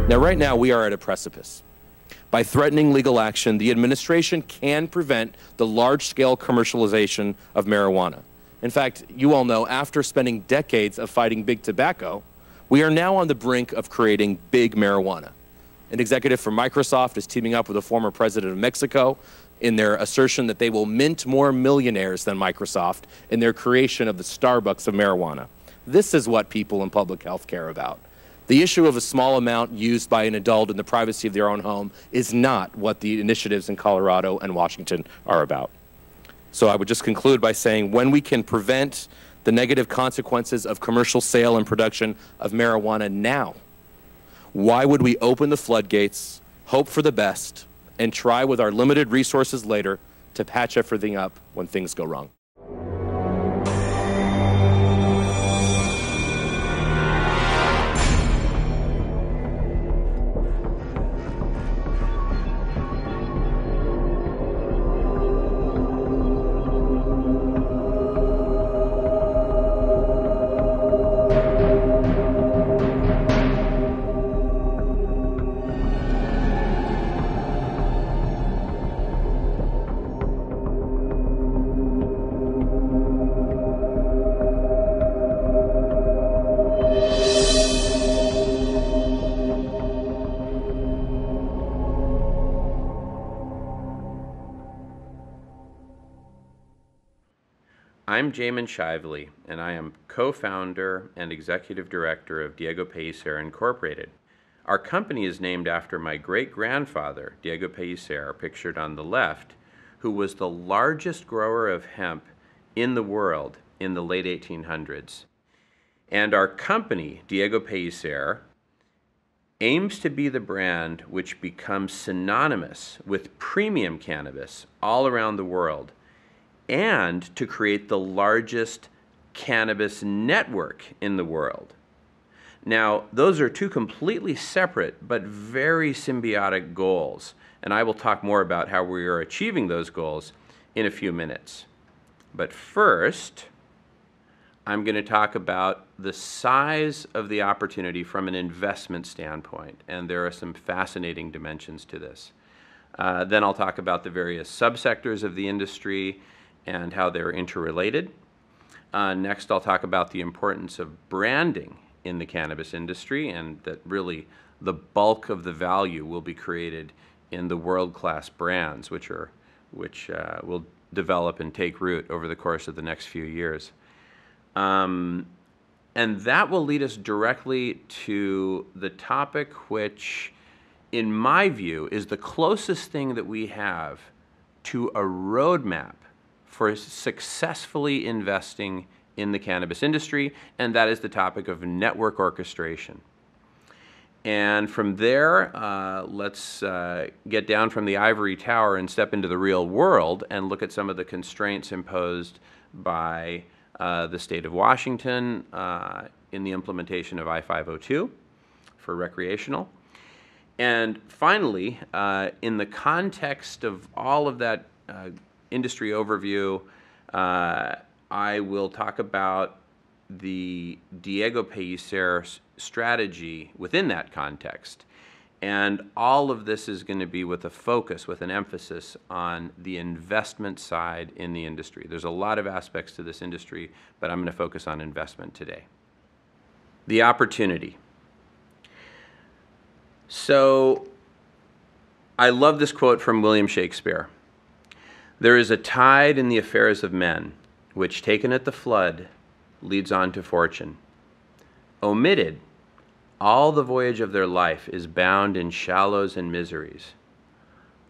Now, right now, we are at a precipice. By threatening legal action, the administration can prevent the large-scale commercialization of marijuana. In fact, you all know, after spending decades of fighting big tobacco, we are now on the brink of creating big marijuana. An executive from Microsoft is teaming up with a former president of Mexico in their assertion that they will mint more millionaires than Microsoft in their creation of the Starbucks of marijuana. This is what people in public health care about. The issue of a small amount used by an adult in the privacy of their own home is not what the initiatives in Colorado and Washington are about. So I would just conclude by saying, when we can prevent the negative consequences of commercial sale and production of marijuana now, why would we open the floodgates, hope for the best, and try with our limited resources later to patch everything up when things go wrong? I'm Jamen Shively, and I am co-founder and executive director of Diego Pellicer Incorporated. Our company is named after my great-grandfather, Diego Pellicer, pictured on the left, who was the largest grower of hemp in the world in the late 1800s. And our company, Diego Pellicer, aims to be the brand which becomes synonymous with premium cannabis all around the world, and to create the largest cannabis network in the world. Now, those are two completely separate but very symbiotic goals, and I will talk more about how we are achieving those goals in a few minutes. But first, I'm going to talk about the size of the opportunity from an investment standpoint, and there are some fascinating dimensions to this. Then I'll talk about the various subsectors of the industry and how they're interrelated. Next, I'll talk about the importance of branding in the cannabis industry, and that really the bulk of the value will be created in the world-class brands, which will develop and take root over the course of the next few years. And that will lead us directly to the topic which, in my view, is the closest thing that we have to a roadmap for successfully investing in the cannabis industry, and that is the topic of network orchestration. And from there, let's get down from the ivory tower and step into the real world and look at some of the constraints imposed by the state of Washington in the implementation of I-502 for recreational. And finally, in the context of all of that industry overview, I will talk about the Diego Pellicer strategy within that context. And all of this is going to be with a focus, with an emphasis on the investment side in the industry. There's a lot of aspects to this industry, but I'm going to focus on investment today. The opportunity. So I love this quote from William Shakespeare. "There is a tide in the affairs of men, which taken at the flood leads on to fortune. Omitted, all the voyage of their life is bound in shallows and miseries.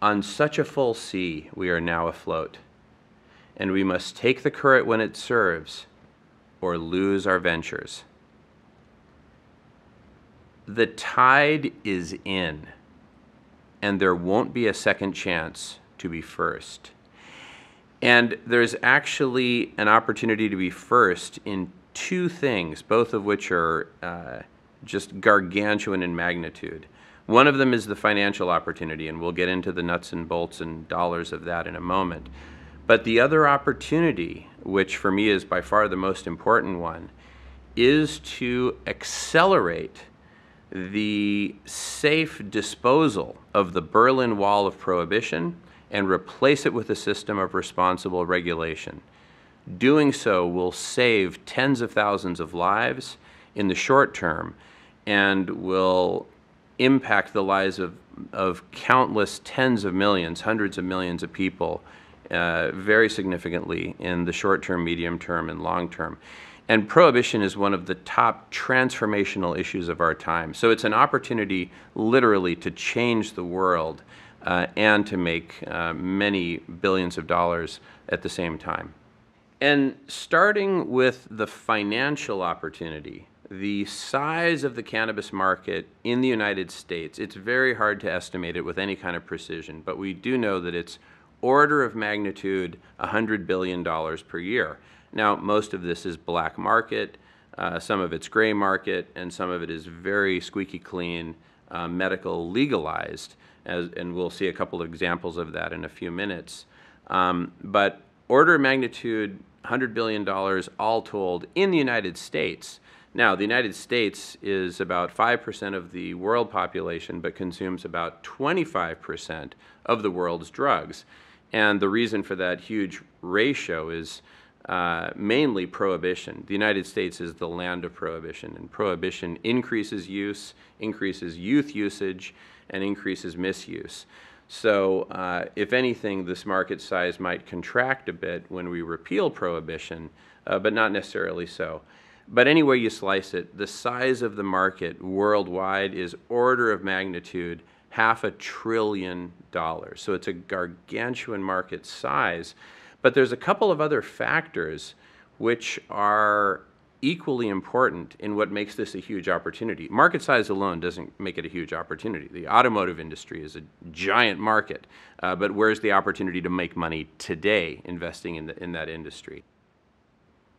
On such a full sea we are now afloat, and we must take the current when it serves, or lose our ventures." The tide is in, and there won't be a second chance to be first. And there's actually an opportunity to be first in two things, both of which are just gargantuan in magnitude. One of them is the financial opportunity, and we'll get into the nuts and bolts and dollars of that in a moment. But the other opportunity, which for me is by far the most important one, is to accelerate the safe disposal of the Berlin Wall of prohibition and replace it with a system of responsible regulation. Doing so will save tens of thousands of lives in the short term and will impact the lives of countless tens of millions, hundreds of millions of people very significantly in the short term, medium term, and long term. And prohibition is one of the top transformational issues of our time. So it's an opportunity literally to change the world and to make many billions of dollars at the same time. And starting with the financial opportunity, the size of the cannabis market in the United States, it's very hard to estimate it with any kind of precision, but we do know that it's order of magnitude $100 billion per year. Now, most of this is black market, some of it's gray market, and some of it is very squeaky clean, medical legalized, and we'll see a couple of examples of that in a few minutes. But order of magnitude $100 billion all told in the United States. Now, the United States is about 5% of the world population, but consumes about 25% of the world's drugs. And the reason for that huge ratio is mainly prohibition. The United States is the land of prohibition, and prohibition increases use, increases youth usage, and increases misuse. So if anything, this market size might contract a bit when we repeal prohibition, but not necessarily so. But any way you slice it, the size of the market worldwide is order of magnitude $500 billion. So it's a gargantuan market size. But there's a couple of other factors which are equally important in what makes this a huge opportunity. Market size alone doesn't make it a huge opportunity. The automotive industry is a giant market, but where's the opportunity to make money today investing in that industry?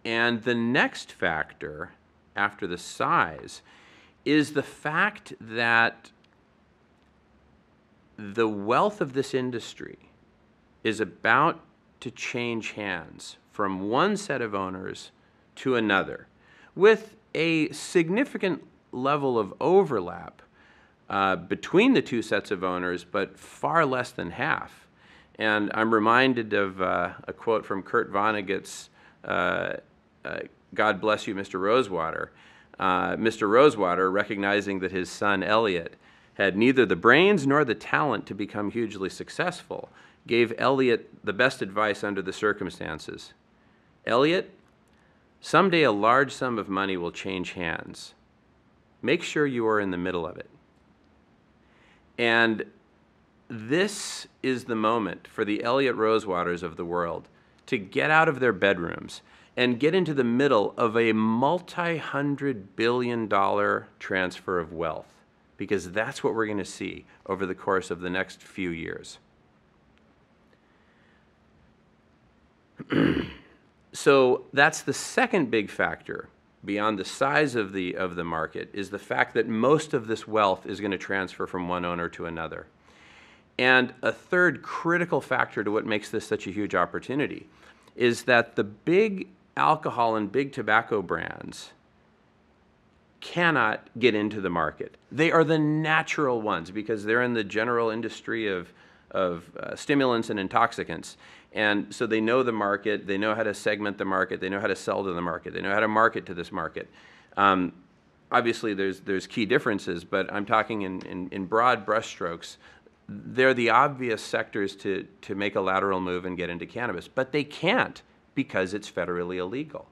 And the next factor, after the size, is the fact that the wealth of this industry is about to change hands from one set of owners to another, with a significant level of overlap between the two sets of owners, but far less than half. And I'm reminded of a quote from Kurt Vonnegut's God Bless You, Mr. Rosewater. Mr. Rosewater, recognizing that his son Elliot had neither the brains nor the talent to become hugely successful, gave Elliot the best advice under the circumstances. Elliot, someday a large sum of money will change hands. Make sure you are in the middle of it. And this is the moment for the Elliot Rosewaters of the world to get out of their bedrooms and get into the middle of a multi-hundred billion dollar transfer of wealth, because that's what we're going to see over the course of the next few years. So that's the second big factor beyond the size of the market, is the fact that most of this wealth is going to transfer from one owner to another. And a third critical factor to what makes this such a huge opportunity is that the big alcohol and big tobacco brands cannot get into the market. They are the natural ones because they're in the general industry of stimulants and intoxicants. And so they know the market, they know how to segment the market, they know how to sell to the market, they know how to market to this market. Obviously, there's key differences, but I'm talking in broad brushstrokes. They're the obvious sectors to make a lateral move and get into cannabis, but they can't because it's federally illegal.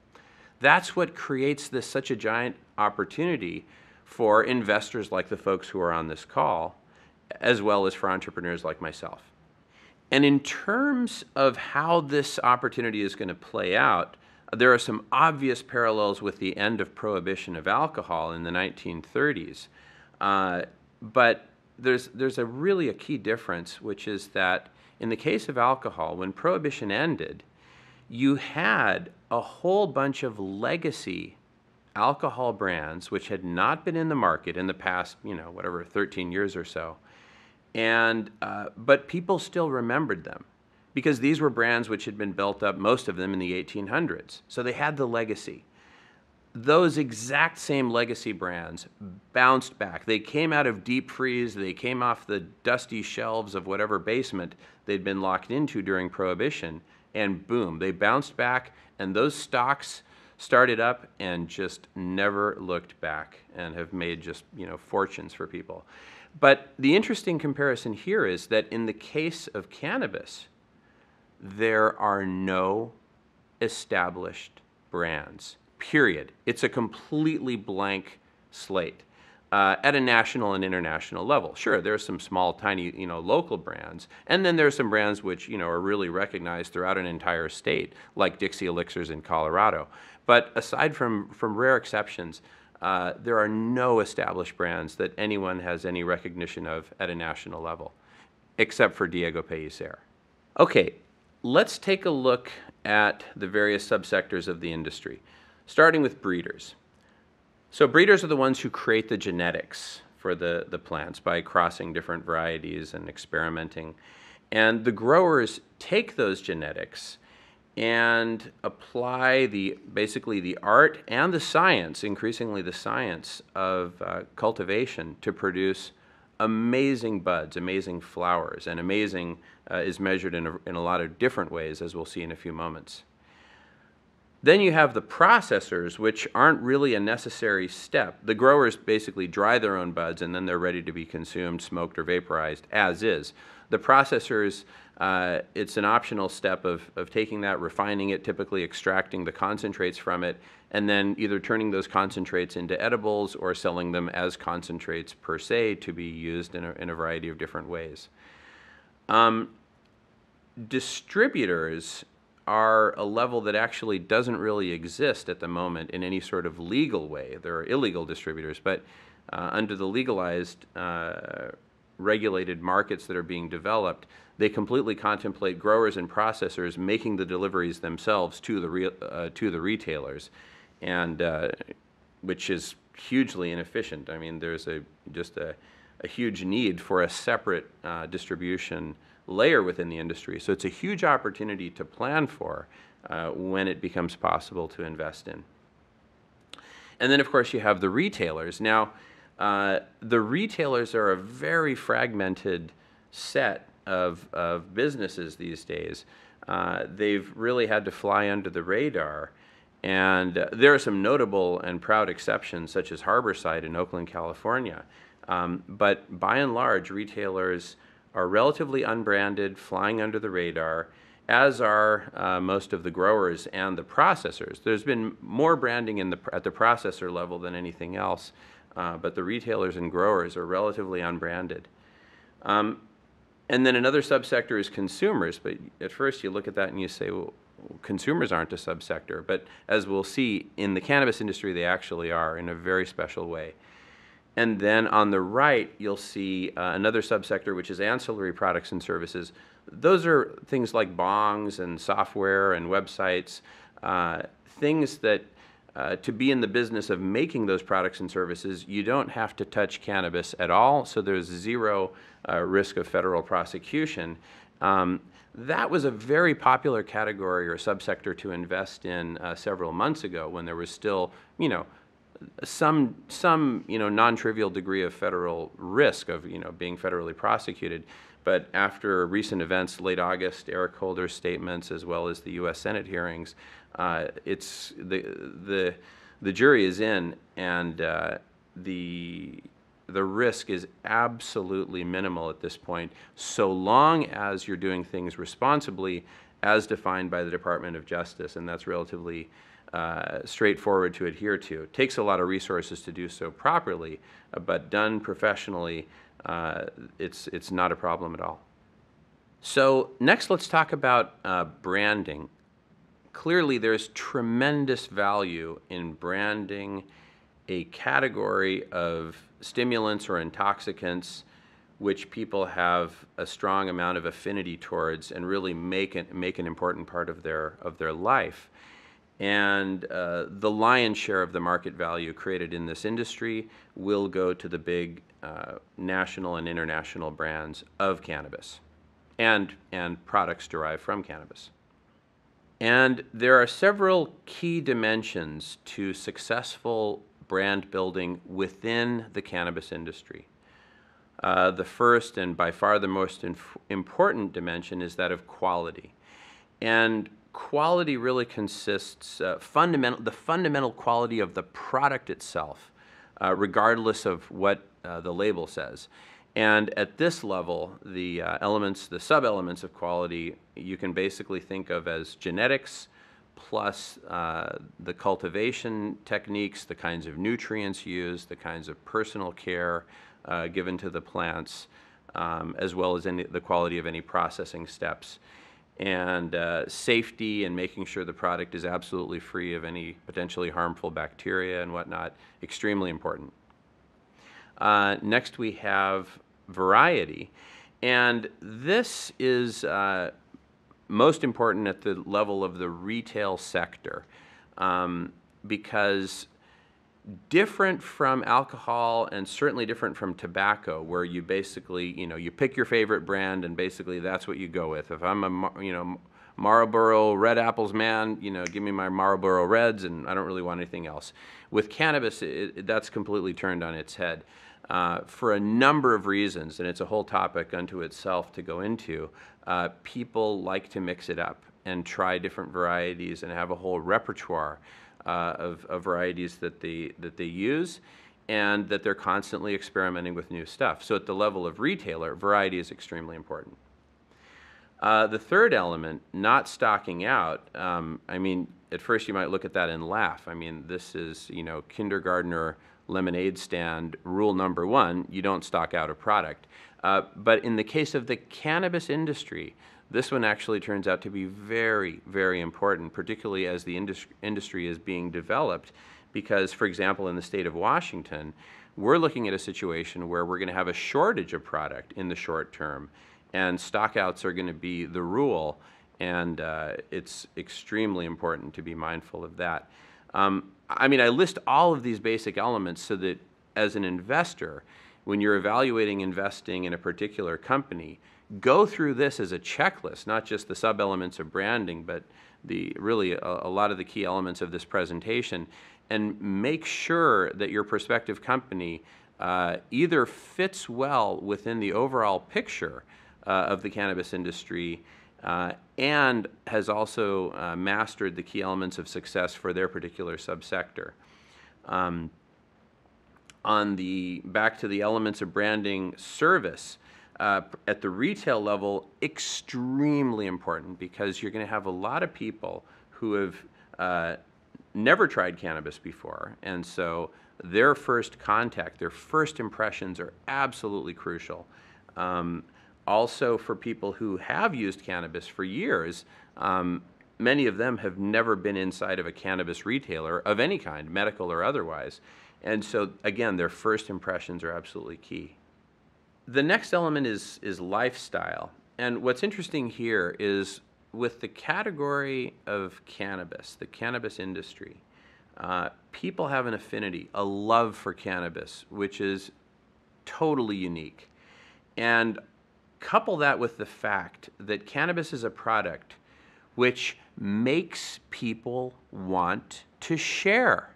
That's what creates this such a giant opportunity for investors like the folks who are on this call, as well as for entrepreneurs like myself. And in terms of how this opportunity is going to play out, there are some obvious parallels with the end of prohibition of alcohol in the 1930s. But there's really a key difference, which is that in the case of alcohol, when prohibition ended, you had a whole bunch of legacy alcohol brands which had not been in the market in the past, 13 years or so. And but people still remembered them because these were brands which had been built up, most of them in the 1800s. So they had the legacy. those exact same legacy brands bounced back. They came out of deep freeze, they came off the dusty shelves of whatever basement they'd been locked into during Prohibition, and boom, they bounced back, and those stocks started up and just never looked back and have made just, fortunes for people. But the interesting comparison here is that in the case of cannabis, there are no established brands, period. It's a completely blank slate at a national and international level. Sure, there's some small, tiny, local brands, and then there's some brands which, are really recognized throughout an entire state, like Dixie Elixirs in Colorado. But aside from rare exceptions, there are no established brands that anyone has any recognition of at a national level, except for Diego Pellicer. Okay, let's take a look at the various subsectors of the industry, starting with breeders. So breeders are the ones who create the genetics for the plants by crossing different varieties and experimenting. And the growers take those genetics and apply basically the art and the science, increasingly the science of cultivation, to produce amazing buds, amazing flowers, and amazing is measured in a lot of different ways, as we'll see in a few moments. Then you have the processors, which aren't really a necessary step. The growers basically dry their own buds, and then they're ready to be consumed, smoked, or vaporized, as is. The processors, it's an optional step of taking that, refining it, typically extracting the concentrates from it, and then either turning those concentrates into edibles or selling them as concentrates per se to be used in a variety of different ways. Distributors are a level that actually doesn't really exist at the moment in any sort of legal way. There are illegal distributors, but under the legalized regulated markets that are being developed, they completely contemplate growers and processors making the deliveries themselves to the retailers, and which is hugely inefficient. I mean, there's just a huge need for a separate distribution layer within the industry. So it's a huge opportunity to plan for when it becomes possible to invest in. And then, of course, you have the retailers. Now, the retailers are a very fragmented set of businesses these days. They've really had to fly under the radar. And there are some notable and proud exceptions, such as Harborside in Oakland, California. But by and large, retailers are relatively unbranded, flying under the radar, as are most of the growers and the processors. There's been more branding at the processor level than anything else, but the retailers and growers are relatively unbranded. And then another subsector is consumers, but at first you look at that and you say, well, consumers aren't a subsector, but as we'll see, in the cannabis industry they actually are in a very special way. And then on the right, you'll see another subsector, which is ancillary products and services. Those are things like bongs and software and websites, things that to be in the business of making those products and services, you don't have to touch cannabis at all, so there's zero risk of federal prosecution. That was a very popular category or subsector to invest in several months ago, when there was still, some non-trivial degree of federal risk of being federally prosecuted. But after recent events, late August, Eric Holder's statements, as well as the U.S. Senate hearings, it's the jury is in, and the risk is absolutely minimal at this point, so long as you're doing things responsibly, as defined by the Department of Justice, and that's relatively straightforward to adhere to. It takes a lot of resources to do so properly, but done professionally, it's not a problem at all. So next, let's talk about branding. Clearly, there's tremendous value in branding a category of stimulants or intoxicants which people have a strong amount of affinity towards and really make an important part of their life. And the lion's share of the market value created in this industry will go to the big national and international brands of cannabis and products derived from cannabis. And there are several key dimensions to successful brand building within the cannabis industry. The first and by far the most important dimension is that of quality. And quality really consists the fundamental quality of the product itself, regardless of what the label says. And at this level, the sub-elements of quality, you can basically think of as genetics plus the cultivation techniques, the kinds of nutrients used, the kinds of personal care given to the plants, as well as the quality of any processing steps. And safety and making sure the product is absolutely free of any potentially harmful bacteria and whatnot, extremely important. Next we have variety, and this is most important at the level of the retail sector, because different from alcohol and certainly different from tobacco, where you basically, you pick your favorite brand and basically that's what you go with. If I'm a, Marlboro Red Apples man, give me my Marlboro Reds and I don't really want anything else. With cannabis, that's completely turned on its head. For a number of reasons, and it's a whole topic unto itself to go into, people like to mix it up and try different varieties and have a whole repertoire of varieties that they use, and that they're constantly experimenting with new stuff. So at the level of retailer, variety is extremely important. The third element, not stocking out, at first you might look at that and laugh. This is, kindergartner lemonade stand rule number one: you don't stock out a product. But in the case of the cannabis industry, this one actually turns out to be very, very important, particularly as the industry is being developed, because, for example, in the state of Washington, we're looking at a situation where we're going to have a shortage of product in the short term, and stockouts are going to be the rule, and it's extremely important to be mindful of that. I list all of these basic elements so that as an investor, when you're evaluating investing in a particular company, go through this as a checklist, not just the sub-elements of branding, but really a lot of the key elements of this presentation, and make sure that your prospective company either fits well within the overall picture of the cannabis industry and has also mastered the key elements of success for their particular subsector. Back to the elements of branding, service, at the retail level, extremely important, because you're going to have a lot of people who have never tried cannabis before, and so their first contact, their first impressions are absolutely crucial. Also, for people who have used cannabis for years, many of them have never been inside of a cannabis retailer of any kind, medical or otherwise, and so again, their first impressions are absolutely key. The next element is lifestyle, and what's interesting here is with the category of cannabis, the cannabis industry, people have an affinity, a love for cannabis, which is totally unique. And couple that with the fact that cannabis is a product which makes people want to share.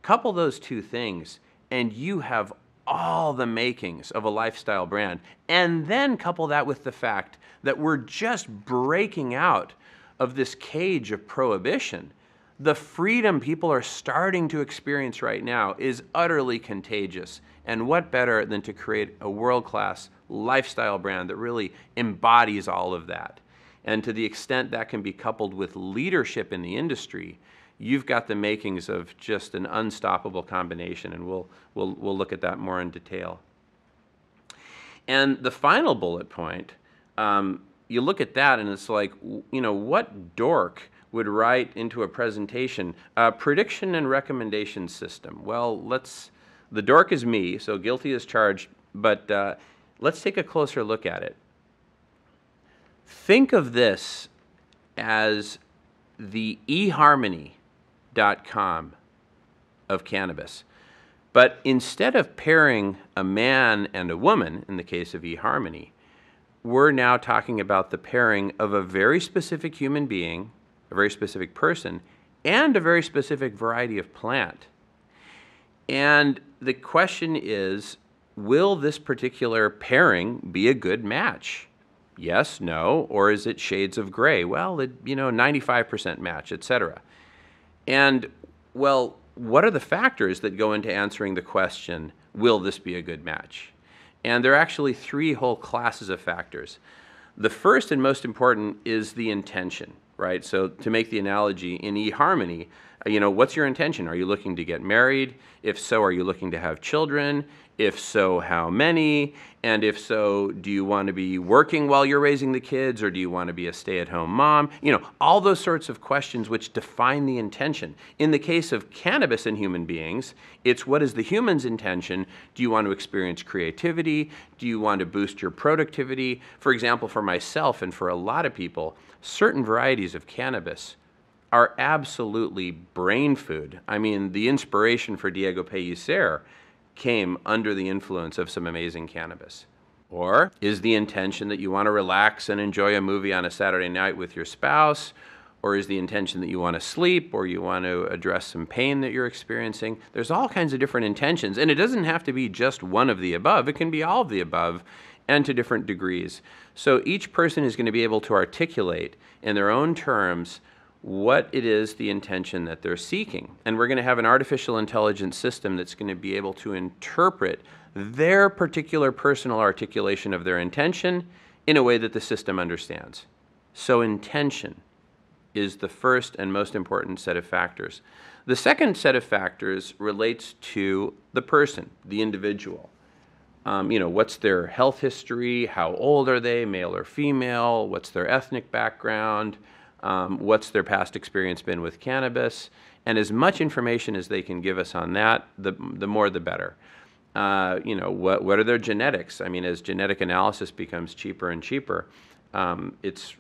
Couple those two things, and you have all the makings of a lifestyle brand. And then couple that with the fact that we're just breaking out of this cage of prohibition. The freedom people are starting to experience right now is utterly contagious. And what better than to create a world-class lifestyle brand that really embodies all of that? And to the extent that can be coupled with leadership in the industry, you've got the makings of just an unstoppable combination, and we'll look at that more in detail. And the final bullet point, you look at that and it's like, what dork would write into a presentation, prediction and recommendation system? Well, the dork is me, so guilty as charged, but let's take a closer look at it. Think of this as the eHarmony.com of cannabis. But instead of pairing a man and a woman, in the case of eHarmony, we're now talking about the pairing of a very specific human being a very specific person, and a very specific variety of plant. And the question is, will this particular pairing be a good match? Yes, no, or is it shades of gray? Well, 95% match, etc. And, well, what are the factors that go into answering the question, will this be a good match? And there are actually three whole classes of factors. The first and most important is the intention, right? So to make the analogy, in eHarmony, what's your intention? Are you looking to get married? If so, are you looking to have children? If so, how many? And if so, do you want to be working while you're raising the kids, or do you want to be a stay-at-home mom? All those sorts of questions which define the intention. In the case of cannabis in human beings, it's what is the human's intention? Do you want to experience creativity? Do you want to boost your productivity? For example, for myself and for a lot of people, certain varieties of cannabis are absolutely brain food. I mean, the inspiration for Diego Pellicer came under the influence of some amazing cannabis. Or is the intention that you want to relax and enjoy a movie on a Saturday night with your spouse? Or is the intention that you want to sleep, or you want to address some pain that you're experiencing? There's all kinds of different intentions, and it doesn't have to be just one of the above. It can be all of the above, and to different degrees. So each person is going to be able to articulate in their own terms what it is, the intention that they're seeking. And we're going to have an artificial intelligence system that's going to be able to interpret their particular personal articulation of their intention in a way that the system understands. So intention is the first and most important set of factors. The second set of factors relates to the person, the individual. What's their health history? How old are they, male or female? What's their ethnic background? What's their past experience been with cannabis? And as much information as they can give us on that, the more the better. What are their genetics? I mean, as genetic analysis becomes cheaper and cheaper, it's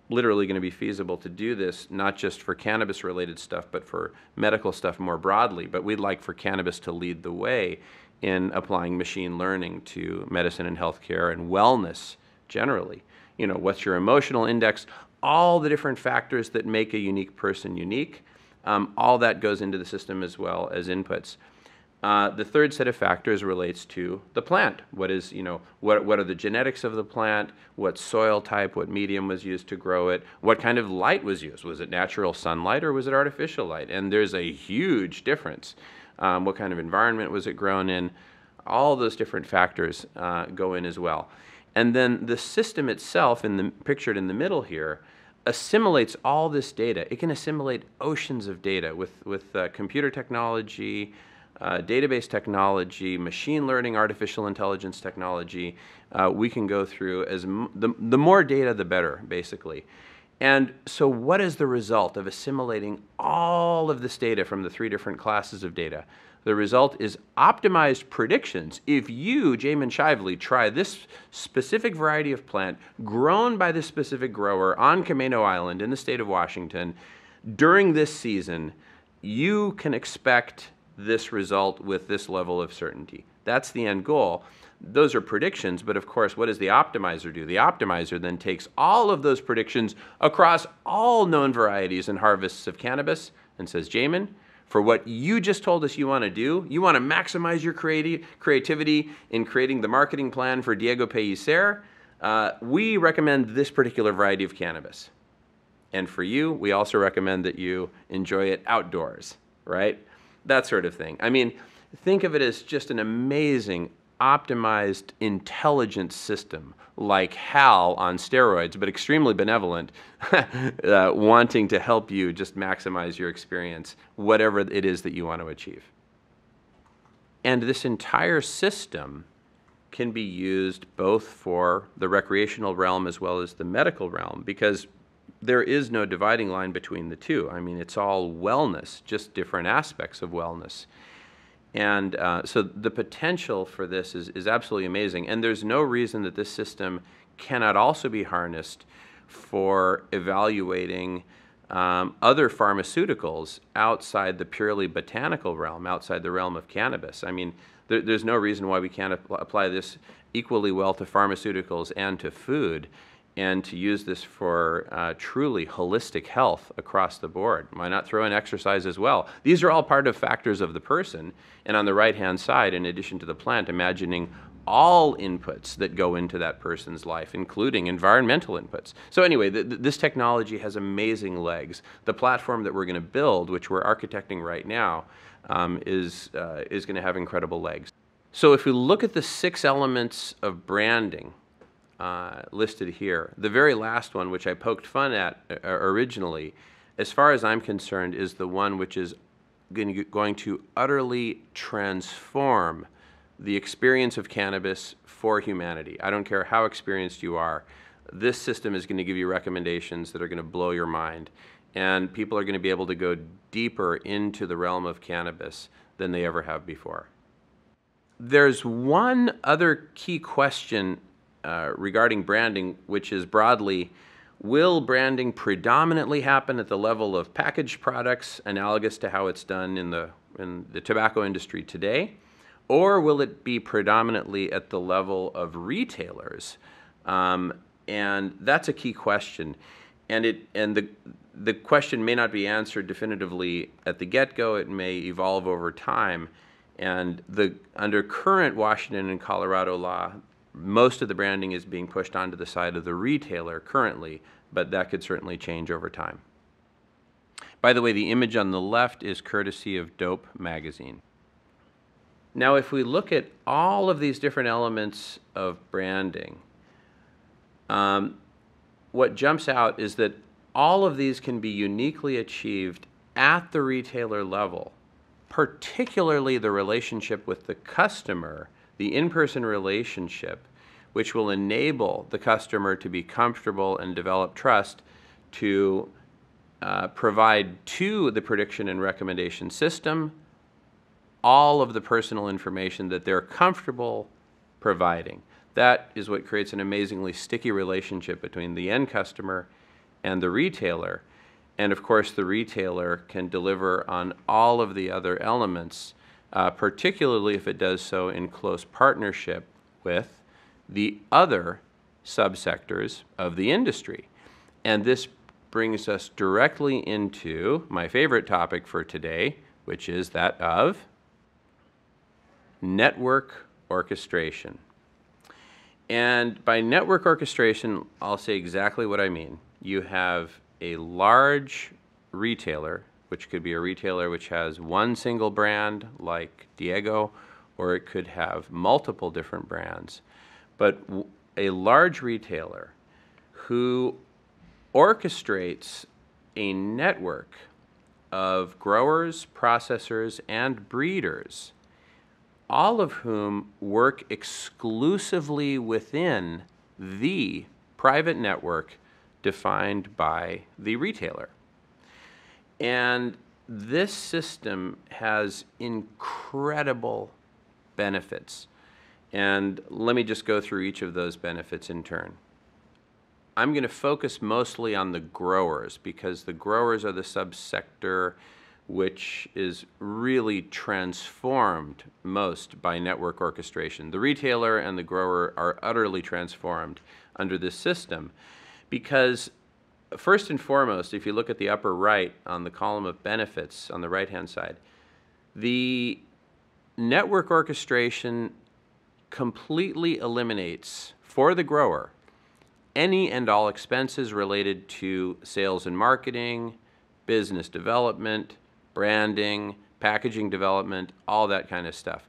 literally going to be feasible to do this, not just for cannabis-related stuff, but for medical stuff more broadly. But we'd like for cannabis to lead the way in applying machine learning to medicine and healthcare and wellness generally. What's your emotional index? All the different factors that make a unique person unique, all that goes into the system as well as inputs. The third set of factors relates to the plant. What are the genetics of the plant? What soil type, what medium was used to grow it? What kind of light was used? Was it natural sunlight or was it artificial light? And there's a huge difference. What kind of environment was it grown in? All those different factors go in as well. And then the system itself, pictured in the middle here, assimilates all this data. It can assimilate oceans of data with computer technology, database technology, machine learning, artificial intelligence technology. We can go through the more data, the better, basically. And so what is the result of assimilating all of this data from the three different classes of data? The result is optimized predictions. If you, Jamen Shively, try this specific variety of plant grown by this specific grower on Camino Island in the state of Washington during this season, you can expect this result with this level of certainty. That's the end goal. Those are predictions, but of course, what does the optimizer do? The optimizer then takes all of those predictions across all known varieties and harvests of cannabis and says, Jamen, for what you just told us you want to do, you want to maximize your creativity in creating the marketing plan for Diego Pellicer, we recommend this particular variety of cannabis. And for you, we also recommend that you enjoy it outdoors, right? That sort of thing. I mean, think of it as just an amazing, optimized, intelligent system like HAL on steroids, but extremely benevolent, wanting to help you just maximize your experience, whatever it is that you want to achieve. And this entire system can be used both for the recreational realm as well as the medical realm, because there is no dividing line between the two. I mean, it's all wellness, just different aspects of wellness. And so the potential for this is absolutely amazing. And there's no reason that this system cannot also be harnessed for evaluating other pharmaceuticals outside the purely botanical realm, outside the realm of cannabis. I mean, there's no reason why we can't apply this equally well to pharmaceuticals and to food. and to use this for truly holistic health across the board. Why not throw in exercise as well? These are all part of factors of the person. And on the right-hand side, in addition to the plant, imagining all inputs that go into that person's life, including environmental inputs. So anyway, this technology has amazing legs. The platform that we're going to build, which we're architecting right now, is going to have incredible legs. So if we look at the 6 elements of branding listed here, the very last one, which I poked fun at originally, as far as I'm concerned, is the one which is going to utterly transform the experience of cannabis for humanity. I don't care how experienced you are. This system is going to give you recommendations that are going to blow your mind. And people are going to be able to go deeper into the realm of cannabis than they ever have before. There's one other key question regarding branding, which is broadly, will branding predominantly happen at the level of packaged products, analogous to how it's done in the tobacco industry today? Or will it be predominantly at the level of retailers? And that's a key question. And the question may not be answered definitively at the get-go. It may evolve over time. And under current Washington and Colorado law, most of the branding is being pushed onto the side of the retailer currently, but that could certainly change over time. By the way, the image on the left is courtesy of Dope magazine. Now, if we look at all of these different elements of branding, what jumps out is that all of these can be uniquely achieved at the retailer level, particularly the relationship with the customer, the in-person relationship, which will enable the customer to be comfortable and develop trust to provide to the prediction and recommendation system all of the personal information that they're comfortable providing. That is what creates an amazingly sticky relationship between the end customer and the retailer. And of course, the retailer can deliver on all of the other elements, particularly if it does so in close partnership with the other subsectors of the industry. And this brings us directly into my favorite topic for today, which is that of network orchestration. And by network orchestration, I'll say exactly what I mean. You have a large retailer, which could be a retailer which has one single brand like Diego, or it could have multiple different brands. But a large retailer who orchestrates a network of growers, processors, and breeders, all of whom work exclusively within the private network defined by the retailer. And this system has incredible benefits. And let me just go through each of those benefits in turn. I'm going to focus mostly on the growers because the growers are the subsector which is really transformed most by network orchestration. The retailer and the grower are utterly transformed under this system because, first and foremost, if you look at the upper right on the column of benefits on the right-hand side, the network orchestration completely eliminates, for the grower, any and all expenses related to sales and marketing, business development, branding, packaging development, all that kind of stuff.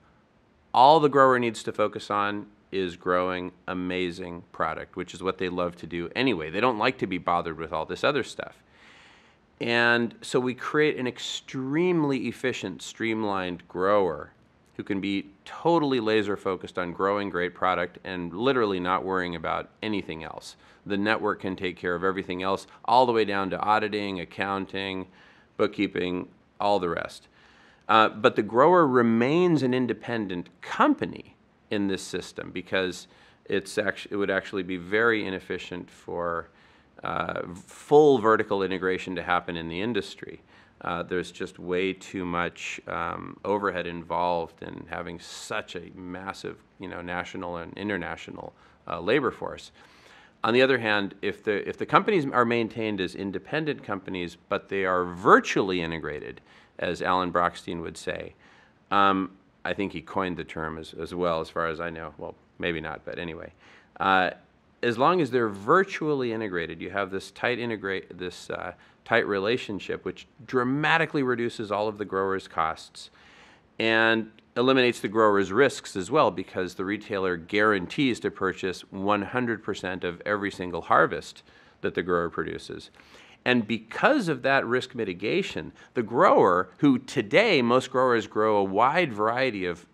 All the grower needs to focus on is growing amazing product, which is what they love to do anyway. They don't like to be bothered with all this other stuff. And so we create an extremely efficient, streamlined grower who can be totally laser focused on growing great product and literally not worrying about anything else. The network can take care of everything else, all the way down to auditing, accounting, bookkeeping, all the rest. But the grower remains an independent company in this system because it would actually be very inefficient for full vertical integration to happen in the industry. There's just way too much overhead involved in having such a massive, national and international labor force. On the other hand, if the companies are maintained as independent companies, but they are virtually integrated, as Alan Brochstein would say, I think he coined the term as well, as far as I know. Well, maybe not, but anyway. As long as they're virtually integrated, you have this tight relationship, which dramatically reduces all of the growers' costs and eliminates the growers' risks as well, because the retailer guarantees to purchase 100% of every single harvest that the grower produces. And because of that risk mitigation, the grower, who today most growers grow a wide variety of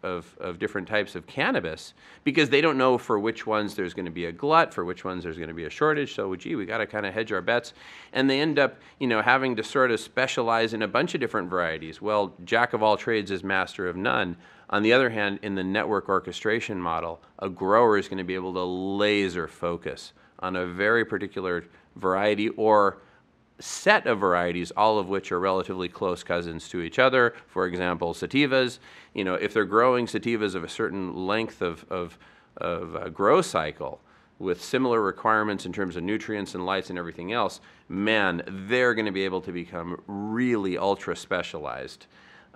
different types of cannabis, because they don't know for which ones there's going to be a glut, for which ones there's going to be a shortage, so gee, we got to kind of hedge our bets, and they end up, having to sort of specialize in a bunch of different varieties. Well, jack of all trades is master of none. On the other hand, in the network orchestration model, a grower is going to be able to laser focus on a very particular variety or set of varieties, all of which are relatively close cousins to each other. For example, sativas. If they're growing sativas of a certain length of grow cycle with similar requirements in terms of nutrients and lights and everything else, man, they're going to be able to become really ultra specialized,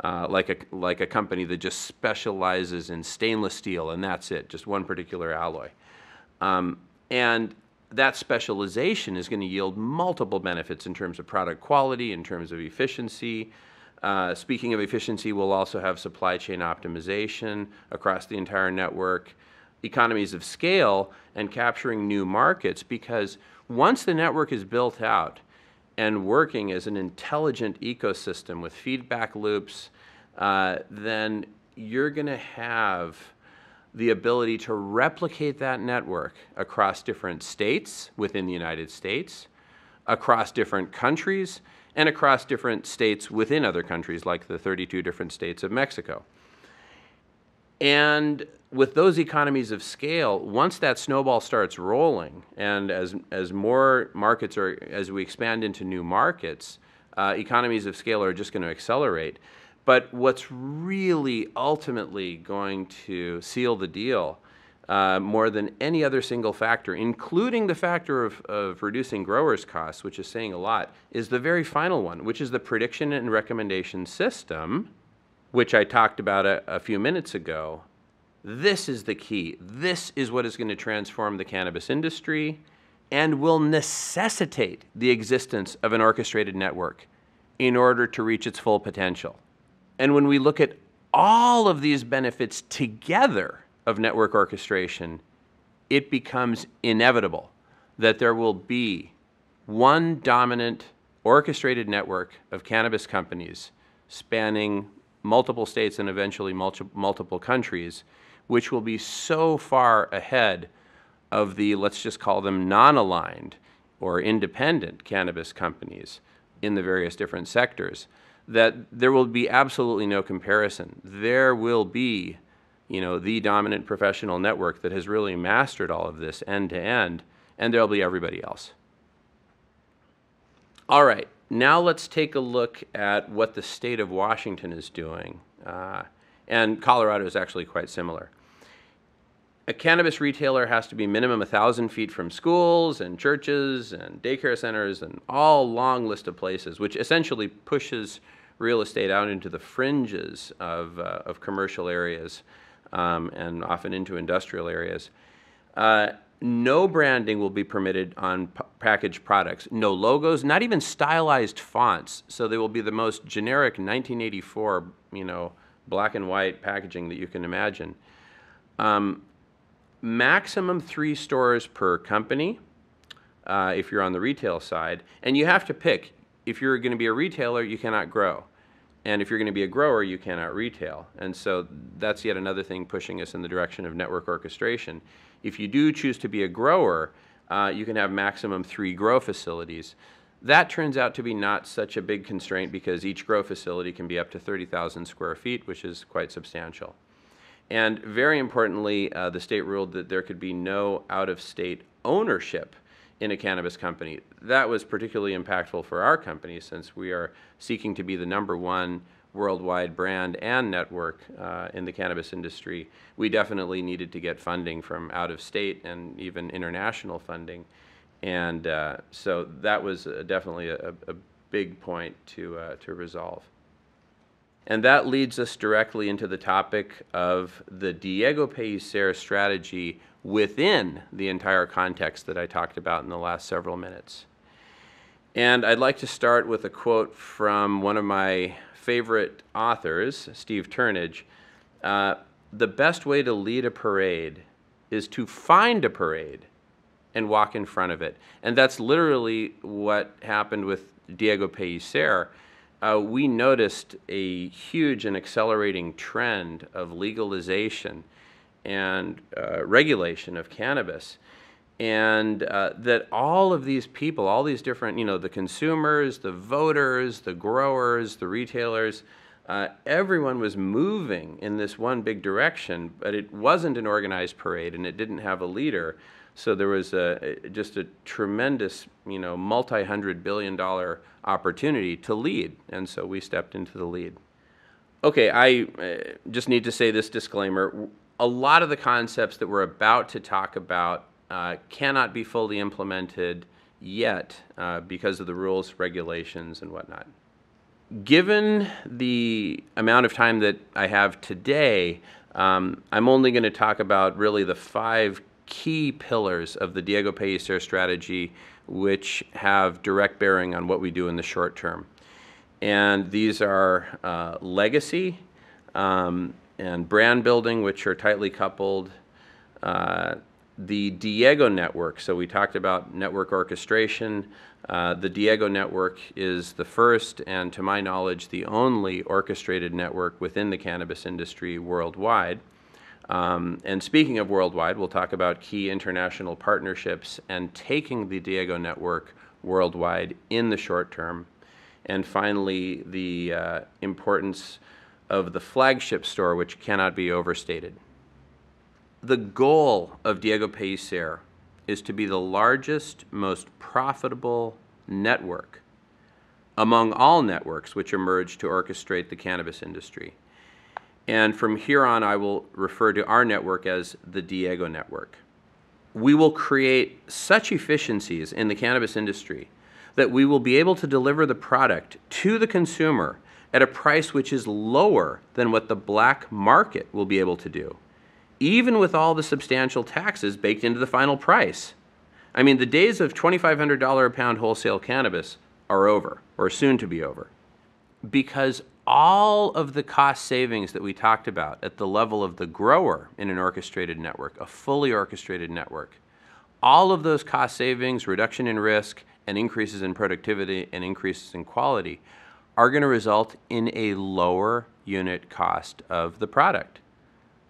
like a company that just specializes in stainless steel, and that's it, just one particular alloy. And that specialization is going to yield multiple benefits in terms of product quality, in terms of efficiency. Speaking of efficiency, we'll also have supply chain optimization across the entire network, economies of scale, and capturing new markets, because once the network is built out and working as an intelligent ecosystem with feedback loops, then you're going to have the ability to replicate that network across different states within the United States, across different countries, and across different states within other countries, like the 32 different states of Mexico. And with those economies of scale, once that snowball starts rolling, and as more markets as we expand into new markets, economies of scale are just going to accelerate. But what's really ultimately going to seal the deal, more than any other single factor, including the factor of reducing growers' costs, which is saying a lot, is the very final one, which is the prediction and recommendation system, which I talked about a few minutes ago. This is the key. This is what is going to transform the cannabis industry and will necessitate the existence of an orchestrated network in order to reach its full potential. And when we look at all of these benefits together of network orchestration, it becomes inevitable that there will be one dominant orchestrated network of cannabis companies spanning multiple states and eventually multiple countries, which will be so far ahead of the, let's just call them non-aligned or independent cannabis companies in the various different sectors, that there will be absolutely no comparison. There will be, the dominant professional network that has really mastered all of this end to end, and there'll be everybody else. All right, now let's take a look at what the state of Washington is doing. And Colorado is actually quite similar. A cannabis retailer has to be minimum 1,000 feet from schools and churches and daycare centers and all long list of places, which essentially pushes real estate out into the fringes of commercial areas and often into industrial areas. No branding will be permitted on packaged products. No logos, not even stylized fonts. So they will be the most generic 1984, black and white packaging that you can imagine. Maximum 3 stores per company if you're on the retail side. And you have to pick. If you're going to be a retailer, you cannot grow. And if you're going to be a grower, you cannot retail. And so that's yet another thing pushing us in the direction of network orchestration. If you do choose to be a grower, you can have maximum 3 grow facilities. That turns out to be not such a big constraint because each grow facility can be up to 30,000 square feet, which is quite substantial. And very importantly, the state ruled that there could be no out-of-state ownership in a cannabis company. That was particularly impactful for our company since we are seeking to be the #1 worldwide brand and network in the cannabis industry, we definitely needed to get funding from out of state and even international funding. And so that was definitely a big point to resolve. And that leads us directly into the topic of the Diego Pellicer strategy within the entire context that I talked about in the last several minutes. And I'd like to start with a quote from one of my favorite authors, Steve Turnage. The best way to lead a parade is to find a parade and walk in front of it. And that's literally what happened with Diego Pellicer. We noticed a huge and accelerating trend of legalization and regulation of cannabis. And that all of these people, all these different, the consumers, the voters, the growers, the retailers, everyone was moving in this one big direction, but it wasn't an organized parade and it didn't have a leader. So there was just a tremendous, multi-hundred-billion-dollar opportunity to lead, and so we stepped into the lead. Okay, I just need to say this disclaimer. A lot of the concepts that we're about to talk about cannot be fully implemented yet because of the rules, regulations, and whatnot. Given the amount of time that I have today, I'm only going to talk about really the 5 key pillars of the Diego Pellicer strategy, which have direct bearing on what we do in the short term. And these are legacy and brand building, which are tightly coupled, the Diego network. So we talked about network orchestration. The Diego network is the first and, to my knowledge, the only orchestrated network within the cannabis industry worldwide. And speaking of worldwide, we'll talk about key international partnerships and taking the Diego network worldwide in the short term. And finally, the importance of the flagship store, which cannot be overstated. The goal of Diego Pellicer is to be the largest, most profitable network among all networks which emerge to orchestrate the cannabis industry. And from here on, I will refer to our network as the Diego network. We will create such efficiencies in the cannabis industry that we will be able to deliver the product to the consumer at a price which is lower than what the black market will be able to do, even with all the substantial taxes baked into the final price. I mean, the days of $2,500 a pound wholesale cannabis are over, or soon to be over, because all of the cost savings that we talked about at the level of the grower in an orchestrated network, a fully orchestrated network, all of those cost savings, reduction in risk, and increases in productivity and increases in quality are going to result in a lower unit cost of the product.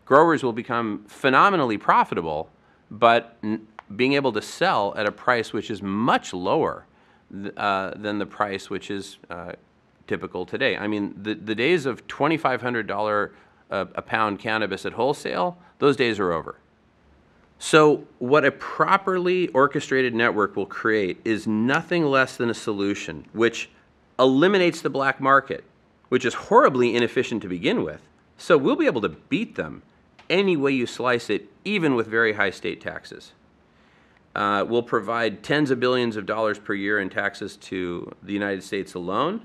Growers will become phenomenally profitable, but being able to sell at a price which is much lower than the price which is typical today. I mean, the days of $2,500 a pound cannabis at wholesale, those days are over. So what a properly orchestrated network will create is nothing less than a solution which eliminates the black market, which is horribly inefficient to begin with. So we'll be able to beat them any way you slice it, even with very high state taxes. We'll provide tens of billions of dollars per year in taxes to the United States alone.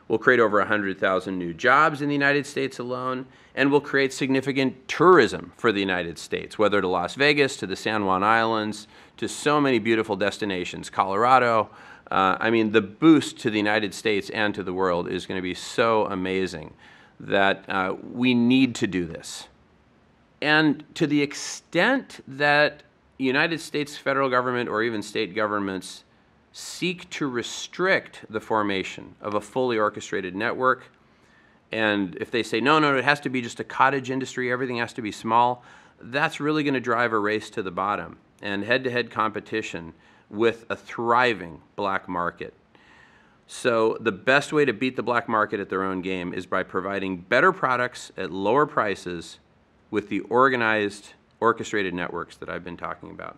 We'll create over 100,000 new jobs in the United States alone, and we'll create significant tourism for the United States, whether to Las Vegas, to the San Juan Islands, to so many beautiful destinations, Colorado. I mean, the boost to the United States and to the world is going to be so amazing that we need to do this. And to the extent that United States federal government or even state governments seek to restrict the formation of a fully orchestrated network, and if they say, no, it has to be just a cottage industry, everything has to be small, that's really going to drive a race to the bottom and head-to-head competition with a thriving black market. So the best way to beat the black market at their own game is by providing better products at lower prices with the organized, orchestrated networks that I've been talking about.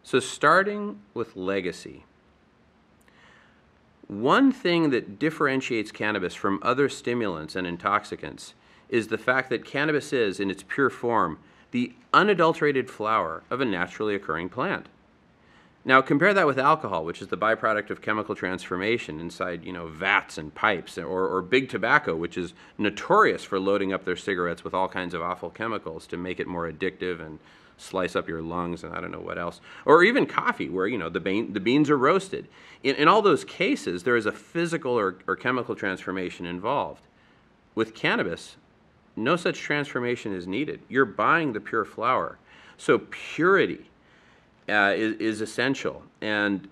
So starting with legacy, One thing that differentiates cannabis from other stimulants and intoxicants is the fact that cannabis is, in its pure form, the unadulterated flower of a naturally occurring plant. Now compare that with alcohol, which is the byproduct of chemical transformation inside, vats and pipes, or big tobacco, which is notorious for loading up their cigarettes with all kinds of awful chemicals to make it more addictive and slice up your lungs and I don't know what else. Or even coffee, where the beans are roasted. In all those cases, there is a physical or chemical transformation involved. With cannabis, no such transformation is needed. You're buying the pure flower. So purity is essential. And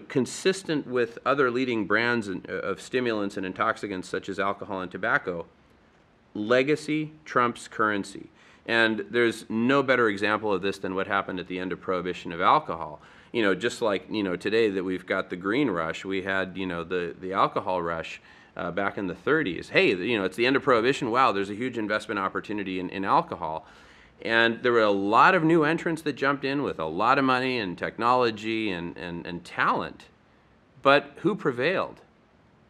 consistent with other leading brands of stimulants and intoxicants such as alcohol and tobacco, legacy trumps currency. And there's no better example of this than what happened at the end of Prohibition of alcohol. Just like, today that we've got the green rush, we had, the alcohol rush back in the 30s. Hey, it's the end of Prohibition. Wow, there's a huge investment opportunity in alcohol. And there were a lot of new entrants that jumped in with a lot of money and technology and talent. But who prevailed?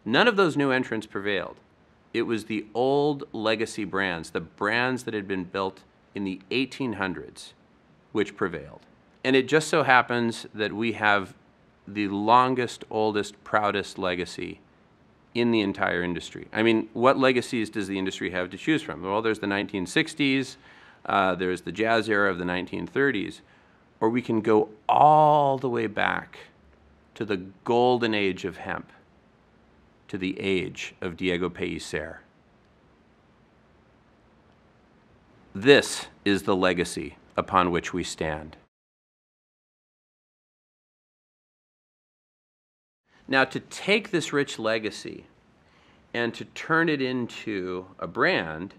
None of those new entrants prevailed. It was the old legacy brands, the brands that had been built in the 1800s, which prevailed. And it just so happens that we have the longest, oldest, proudest legacy in the entire industry. I mean, what legacies does the industry have to choose from? Well, there's the 1960s, there's the jazz era of the 1930s, or we can go all the way back to the golden age of hemp, to the age of Diego Pellicer. This is the legacy upon which we stand. Now, to take this rich legacy and to turn it into a brand,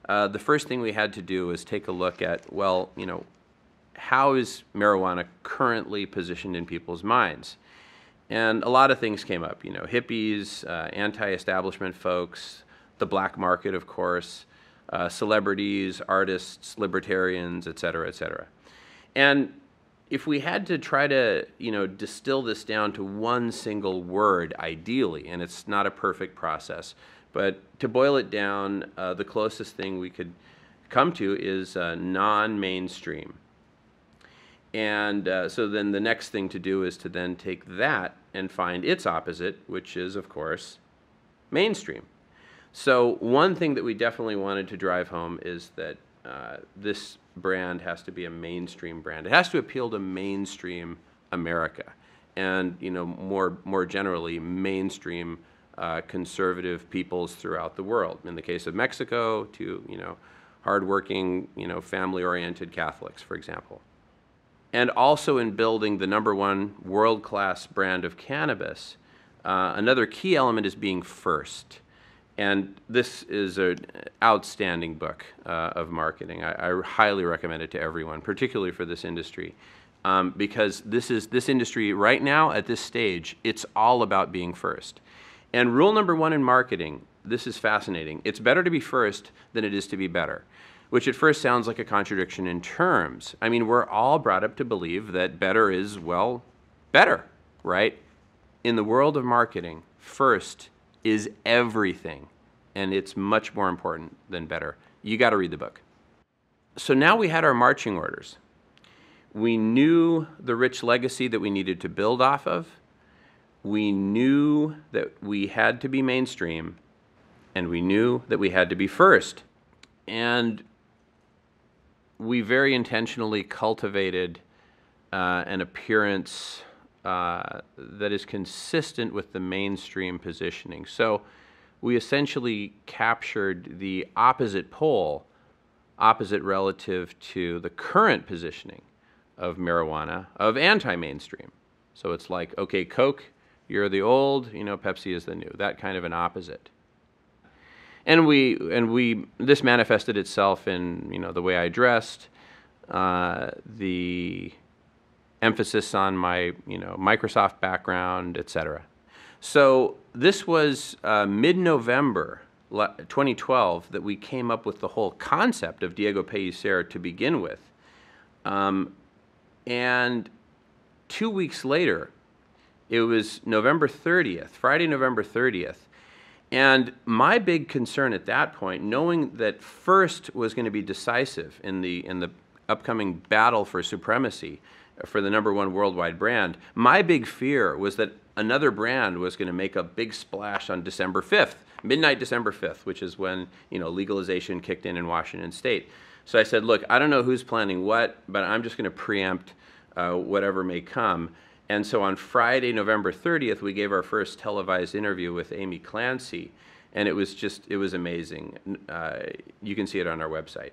the first thing we had to do was take a look at, well, how is marijuana currently positioned in people's minds? And a lot of things came up, hippies, anti-establishment folks, the black market, of course, celebrities, artists, libertarians, et cetera, et cetera. And if we had to try to, distill this down to one single word, ideally, and it's not a perfect process, but to boil it down, the closest thing we could come to is non-mainstream. And so then the next thing to do is to then take that and find its opposite, which is, of course, mainstream. So one thing that we definitely wanted to drive home is that this brand has to be a mainstream brand. It has to appeal to mainstream America and, more generally, mainstream conservative peoples throughout the world. In the case of Mexico, to, hardworking, family-oriented Catholics, for example. And also in building the #1 world-class brand of cannabis, another key element is being first. And this is an outstanding book of marketing. I highly recommend it to everyone, particularly for this industry, because this industry right now at this stage, it's all about being first. And rule #1 in marketing, this is fascinating. It's better to be first than it is to be better, which at first sounds like a contradiction in terms. I mean, we're all brought up to believe that better is, well, better, right? In the world of marketing, first is everything, and it's much more important than better. You got to read the book. So now we had our marching orders. We knew the rich legacy that we needed to build off of. We knew that we had to be mainstream, and we knew that we had to be first. And we very intentionally cultivated an appearance that is consistent with the mainstream positioning. So we essentially captured the opposite pole, opposite relative to the current positioning of marijuana, of anti-mainstream. So it's like, okay, Coke, you're the old, Pepsi is the new, that kind of an opposite. And this manifested itself in, the way I dressed, the emphasis on my, Microsoft background, etc. So this was mid-November 2012 that we came up with the whole concept of Diego Pellicer to begin with. And 2 weeks later, It was November 30th, Friday, November 30th. And my big concern at that point, knowing that first was going to be decisive in the upcoming battle for supremacy for the #1 worldwide brand, my big fear was that another brand was going to make a big splash on December 5th, midnight December 5th, which is when, you know, legalization kicked in Washington State. So I said, look, I don't know who's planning what, but I'm just going to preempt whatever may come. And so on Friday, November 30th, we gave our first televised interview with Amy Clancy, and it was amazing. You can see it on our website.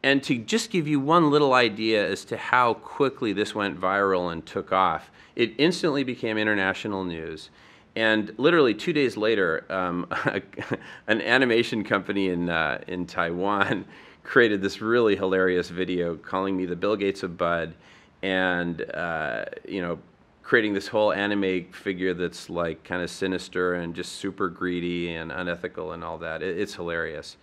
And to just give you one little idea as to how quickly this went viral and took off, it instantly became international news. And literally 2 days later, an animation company in Taiwan created this really hilarious video calling me the Bill Gates of Bud, and you know, creating this whole anime figure that's like kind of sinister and just super greedy and unethical and all that. It's hilarious.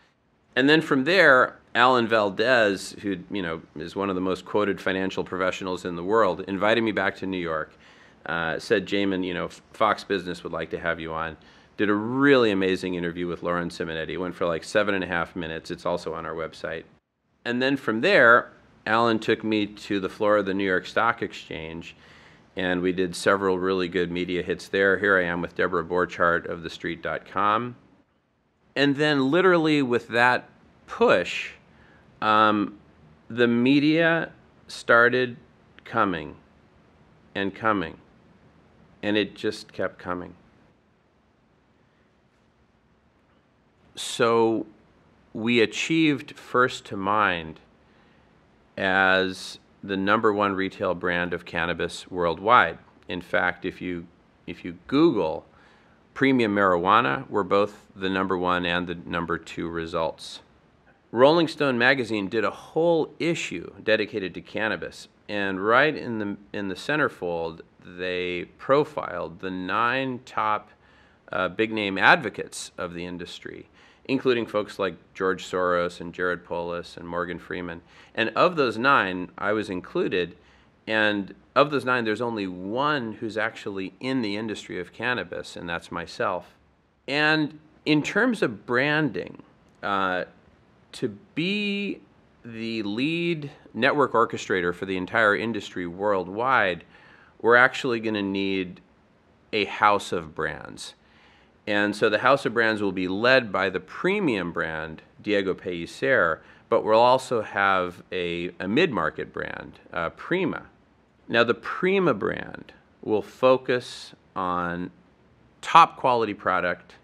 And then from there, Alan Valdez, who, you know, is one of the most quoted financial professionals in the world, invited me back to New York. Said, Jamen, you know, Fox Business would like to have you on. Did a really amazing interview with Lauren Simonetti. It went for like 7.5 minutes. It's also on our website. And then from there, Alan took me to the floor of the New York Stock Exchange, and we did several really good media hits there. Here I am with Deborah Borchardt of TheStreet.com. And then literally with that push, the media started coming and coming, and it just kept coming. So we achieved first to mind as the #1 retail brand of cannabis worldwide. In fact, if you Google premium marijuana, we're both the #1 and the #2 results. Rolling Stone magazine did a whole issue dedicated to cannabis, and right in the centerfold, they profiled the 9 top big name advocates of the industry, including folks like George Soros and Jared Polis and Morgan Freeman. And of those 9, I was included. And of those 9, there's only one who's actually in the industry of cannabis, and that's myself. And in terms of branding, to be the lead network orchestrator for the entire industry worldwide, we're actually going to need a house of brands. And so the house of brands will be led by the premium brand, Diego Pellicer, but we'll also have a mid-market brand, Prima. Now the Prima brand will focus on top quality product,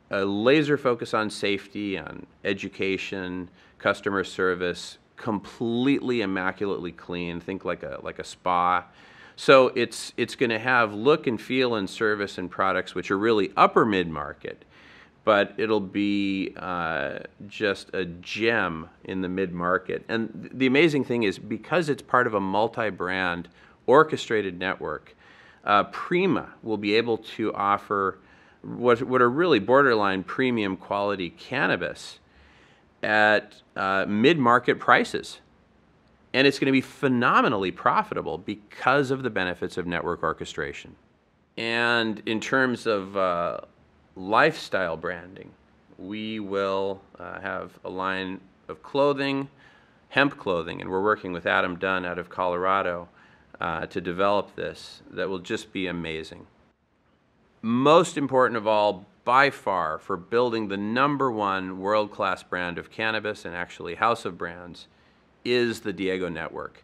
a laser focus on safety, on education, customer service, completely immaculately clean, think like a spa. So it's going to have look and feel and service and products which are really upper mid-market, but it'll be just a gem in the mid-market. And the amazing thing is, because it's part of a multi-brand orchestrated network, Prima will be able to offer what are really borderline premium quality cannabis at mid-market prices. And it's going to be phenomenally profitable because of the benefits of network orchestration. And in terms of lifestyle branding, we will have a line of clothing, hemp clothing, and we're working with Adam Dunn out of Colorado to develop this that will just be amazing. Most important of all, by far, for building the #1 world-class brand of cannabis, and actually house of brands, is the Diego Network.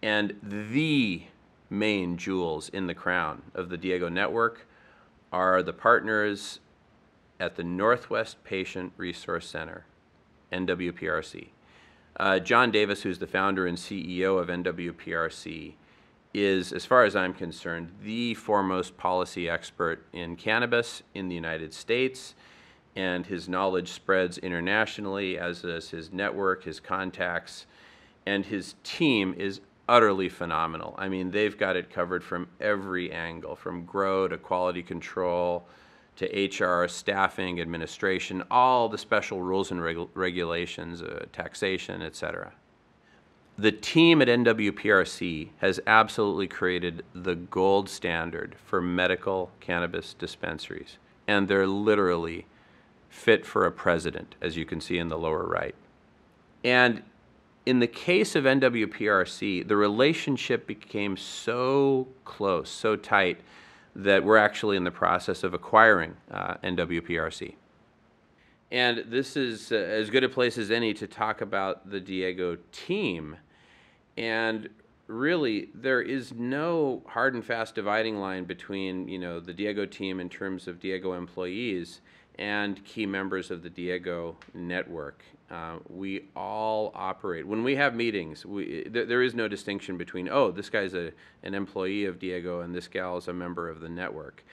And the main jewels in the crown of the Diego Network are the partners at the Northwest Patient Resource Center, NWPRC. John Davis, who's the founder and CEO of NWPRC, is, as far as I'm concerned, the foremost policy expert in cannabis in the United States, and his knowledge spreads internationally, as does his network, his contacts, and his team is utterly phenomenal. I mean, they've got it covered from every angle, from grow to quality control to HR, staffing, administration, all the special rules and regulations, taxation, etc. The team at NWPRC has absolutely created the gold standard for medical cannabis dispensaries, and they're literally fit for a president, as you can see in the lower right. And in the case of NWPRC, the relationship became so close, so tight, that we're actually in the process of acquiring NWPRC. And this is as good a place as any to talk about the Diego team. And really, there is no hard and fast dividing line between, the Diego team in terms of Diego employees and key members of the Diego network. We all operate. When we have meetings, there is no distinction between, oh, this guy's an employee of Diego and this gal is a member of the network.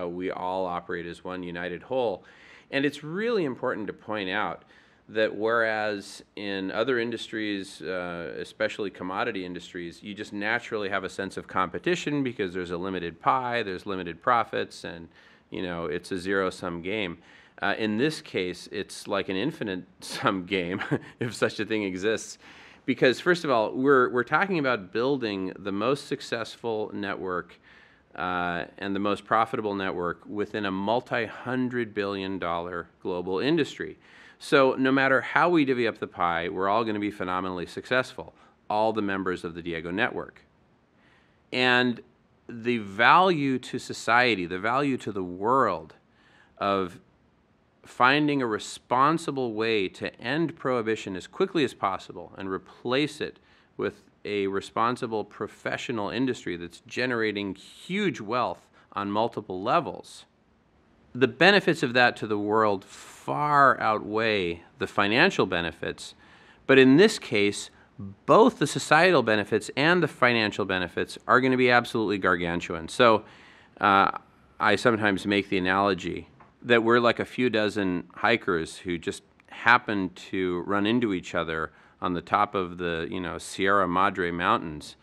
We all operate as one united whole. And it's really important to point out that whereas in other industries, especially commodity industries, you just naturally have a sense of competition because there's a limited pie, there's limited profits, and it's a zero-sum game. In this case, it's like an infinite-sum game, if such a thing exists, because first of all, we're talking about building the most successful network and the most profitable network within a multi-hundred-billion-dollar global industry. So no matter how we divvy up the pie, we're all going to be phenomenally successful, all the members of the Diego network. And the value to society, the value to the world of finding a responsible way to end prohibition as quickly as possible and replace it with a responsible professional industry that's generating huge wealth on multiple levels, the benefits of that to the world far outweigh the financial benefits. But in this case, both the societal benefits and the financial benefits are going to be absolutely gargantuan. So I sometimes make the analogy that we're like a few dozen hikers who just happen to run into each other on the top of the Sierra Madre Mountains.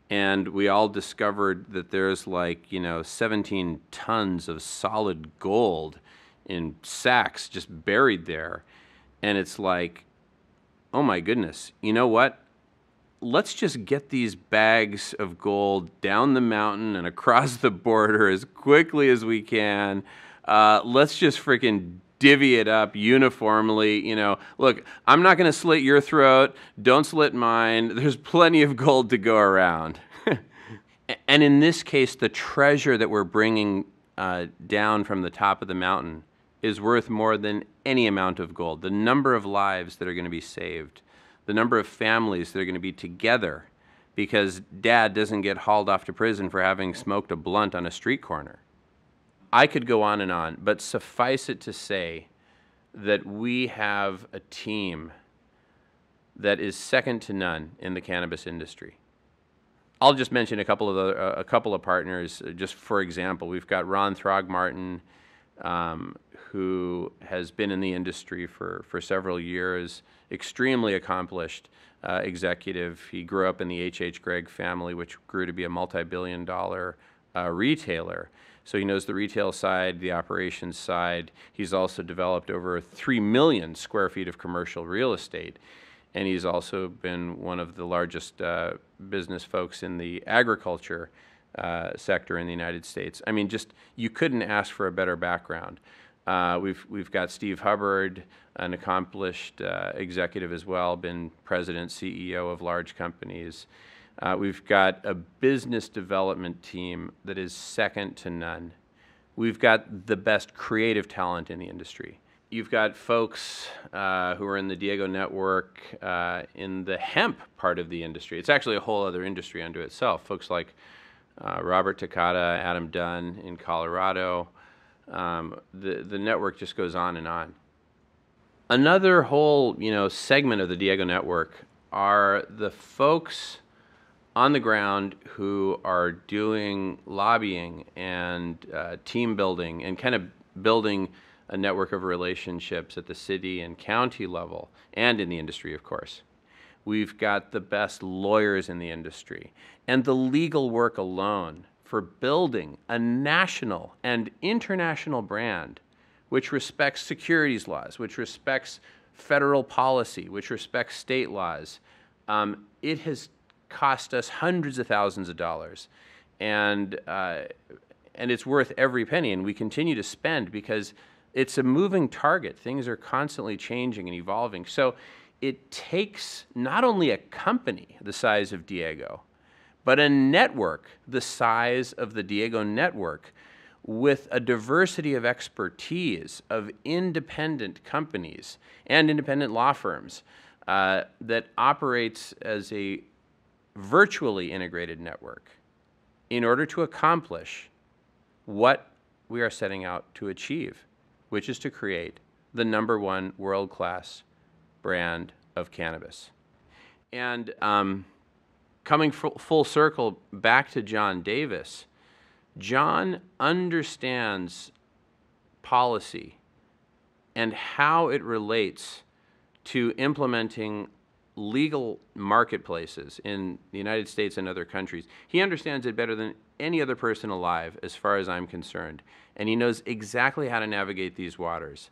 And we all discovered that there's like 17 tons of solid gold in sacks just buried there. And it's like, oh my goodness, you know what? Let's just get these bags of gold down the mountain and across the border as quickly as we can. Let's just freaking divvy it up uniformly. Look, I'm not going to slit your throat. Don't slit mine. There's plenty of gold to go around. And in this case, the treasure that we're bringing down from the top of the mountain is worth more than any amount of gold. The number of lives that are going to be saved, the number of families that are going to be together because dad doesn't get hauled off to prison for having smoked a blunt on a street corner. I could go on, but suffice it to say that we have a team that is second to none in the cannabis industry. I'll just mention a couple of partners. Just for example, we've got Ron Throgmartin, who has been in the industry for several years, extremely accomplished executive. He grew up in the H.H. Gregg family, which grew to be a multi-billion-dollar retailer. So he knows the retail side, the operations side. He's also developed over 3 million square feet of commercial real estate. And he's also been one of the largest business folks in the agriculture sector in the United States. I mean, just you couldn't ask for a better background. We've got Steve Hubbard, an accomplished executive as well, been president, CEO of large companies. We've got a business development team that is second to none. We've got the best creative talent in the industry. You've got folks who are in the Diego network in the hemp part of the industry. It's actually a whole other industry unto itself. Folks like Robert Takata, Adam Dunn in Colorado. The network just goes on and on. Another whole segment of the Diego network are the folks on the ground who are doing lobbying and team building and kind of building a network of relationships at the city and county level and in the industry, of course. We've got the best lawyers in the industry and the legal work alone for building a national and international brand which respects securities laws, which respects federal policy, which respects state laws. it has cost us hundreds of thousands of dollars. And it's worth every penny, and we continue to spend because it's a moving target. Things are constantly changing and evolving. So it takes not only a company the size of Diego, but a network the size of the Diego network with a diversity of expertise of independent companies and independent law firms that operates as a virtually integrated network in order to accomplish what we are setting out to achieve, which is to create the #1 world-class brand of cannabis. And coming full circle back to John Davis, John understands policy and how it relates to implementing legal marketplaces in the United States and other countries. He understands it better than any other person alive, as far as I'm concerned. And he knows exactly how to navigate these waters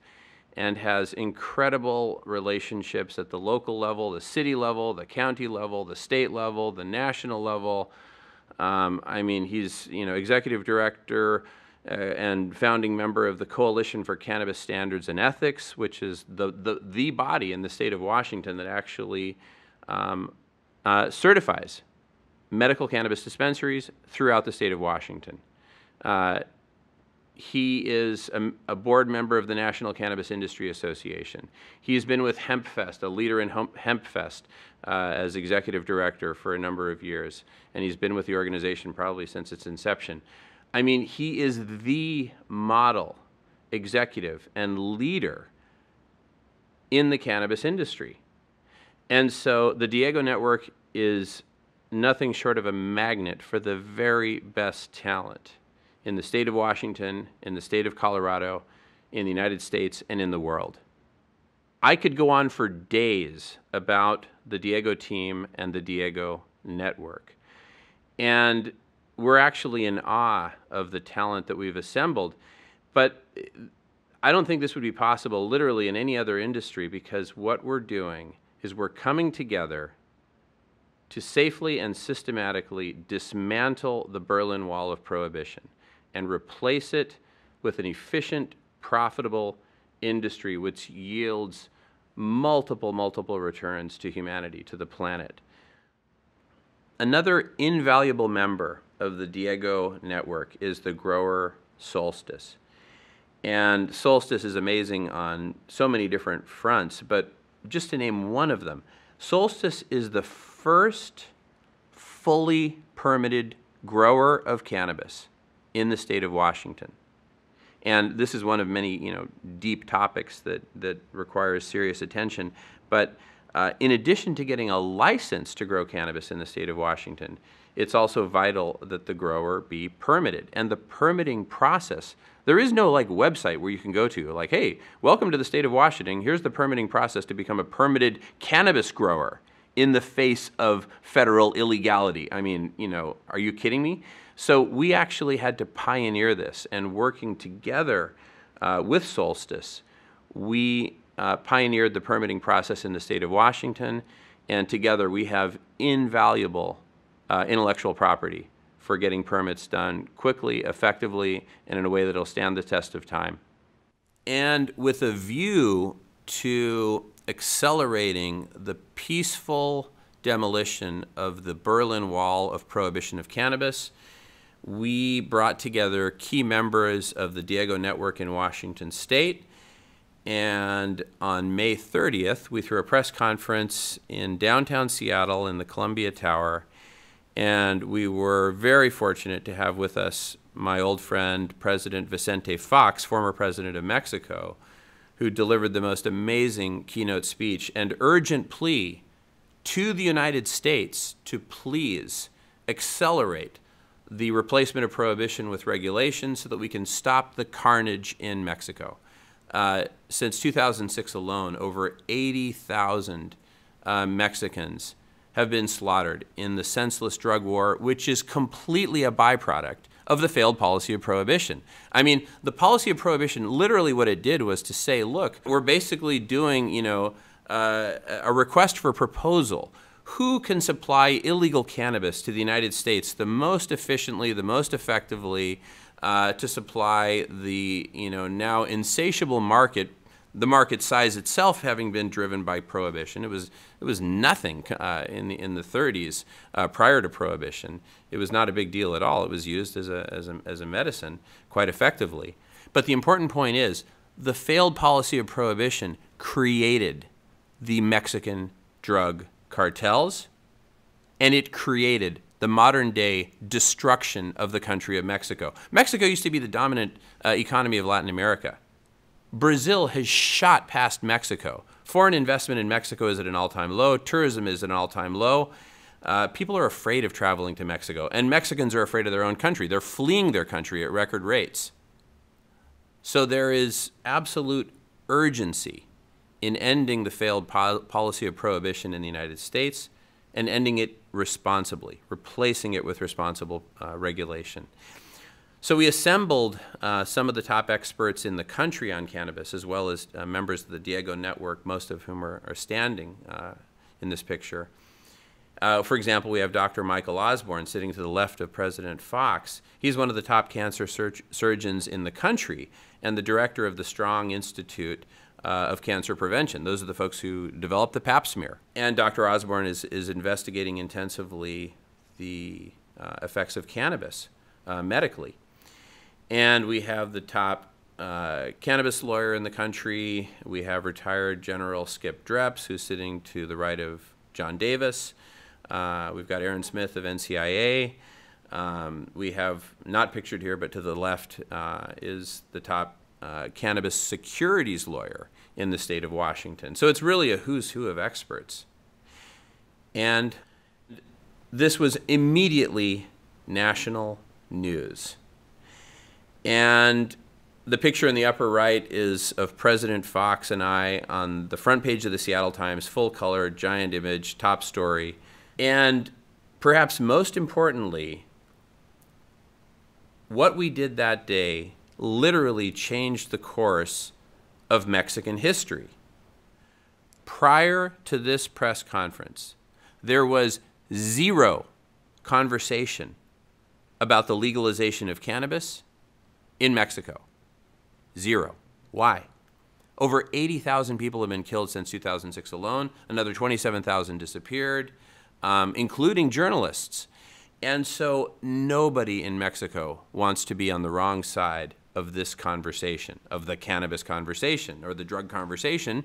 and has incredible relationships at the local level, the city level, the county level, the state level, the national level. I mean, he's executive director and founding member of the Coalition for Cannabis Standards and Ethics, which is the body in the state of Washington that actually certifies medical cannabis dispensaries throughout the state of Washington. He is a board member of the National Cannabis Industry Association. He's been with HempFest, a leader in HempFest, as executive director for a number of years, and he's been with the organization probably since its inception. I mean, he is the model executive and leader in the cannabis industry. And so the Diego Network is nothing short of a magnet for the very best talent in the state of Washington, in the state of Colorado, in the United States, and in the world. I could go on for days about the Diego team and the Diego Network. And we're actually in awe of the talent that we've assembled. But I don't think this would be possible literally in any other industry, because what we're doing is we're coming together to safely and systematically dismantle the Berlin Wall of prohibition and replace it with an efficient, profitable industry which yields multiple returns to humanity, to the planet. Another invaluable member of the Diego Network is the grower Solstice. And Solstice is amazing on so many different fronts, but just to name one of them, Solstice is the first fully permitted grower of cannabis in the state of Washington. And this is one of many, deep topics that requires serious attention. But in addition to getting a license to grow cannabis in the state of Washington, it's also vital that the grower be permitted. And the permitting process, there is no website where you can go to hey, welcome to the state of Washington. Here's the permitting process to become a permitted cannabis grower in the face of federal illegality. I mean, are you kidding me? So we actually had to pioneer this, and working together with Solstice, we pioneered the permitting process in the state of Washington, and together we have invaluable intellectual property for getting permits done quickly, effectively, and in a way that will stand the test of time. And with a view to accelerating the peaceful demolition of the Berlin Wall of prohibition of cannabis, we brought together key members of the Diego Network in Washington State, and on May 30th, we threw a press conference in downtown Seattle in the Columbia Tower, and we were very fortunate to have with us my old friend, President Vicente Fox, former president of Mexico, who delivered the most amazing keynote speech and urgent plea to the United States to please accelerate the replacement of prohibition with regulation so that we can stop the carnage in Mexico. Since 2006 alone, over 80,000 Mexicans have been slaughtered in the senseless drug war, which is completely a byproduct of the failed policy of prohibition. I mean, the policy of prohibition, literally what it did was to say, look, we're basically doing, a request for proposal who can supply illegal cannabis to the United States the most efficiently, the most effectively, to supply the now insatiable market, the market size itself having been driven by prohibition. It was nothing in the 30s prior to prohibition. It was not a big deal at all. It was used as a medicine quite effectively. But the important point is the failed policy of prohibition created the Mexican drug cartels, and it created the modern-day destruction of the country of Mexico. Mexico used to be the dominant economy of Latin America. Brazil has shot past Mexico. Foreign investment in Mexico is at an all-time low. Tourism is at an all-time low. People are afraid of traveling to Mexico, and Mexicans are afraid of their own country. They're fleeing their country at record rates. So there is absolute urgency in ending the failed policy of prohibition in the United States and ending it responsibly, replacing it with responsible regulation. So we assembled some of the top experts in the country on cannabis, as well as members of the Diego Network, most of whom are standing in this picture. For example, we have Dr. Michael Osborne sitting to the left of President Fox. He's one of the top cancer surgeons in the country and the director of the Strong Institute of Cancer Prevention. Those are the folks who developed the pap smear. And Dr. Osborne is investigating intensively the effects of cannabis medically. And we have the top cannabis lawyer in the country. We have retired General Skip Dreps, who's sitting to the right of John Davis. We've got Aaron Smith of NCIA. We have, not pictured here, but to the left is the top cannabis securities lawyer in the state of Washington. So it's really a who's who of experts. And this was immediately national news. And the picture in the upper right is of President Fox and I on the front page of the Seattle Times, full color, giant image, top story. And perhaps most importantly, what we did that day literally changed the course of Mexican history. Prior to this press conference, there was zero conversation about the legalization of cannabis in Mexico. Zero. Why? Over 80,000 people have been killed since 2006 alone. Another 27,000 disappeared, including journalists. And so nobody in Mexico wants to be on the wrong side of this conversation, of the cannabis conversation or the drug conversation,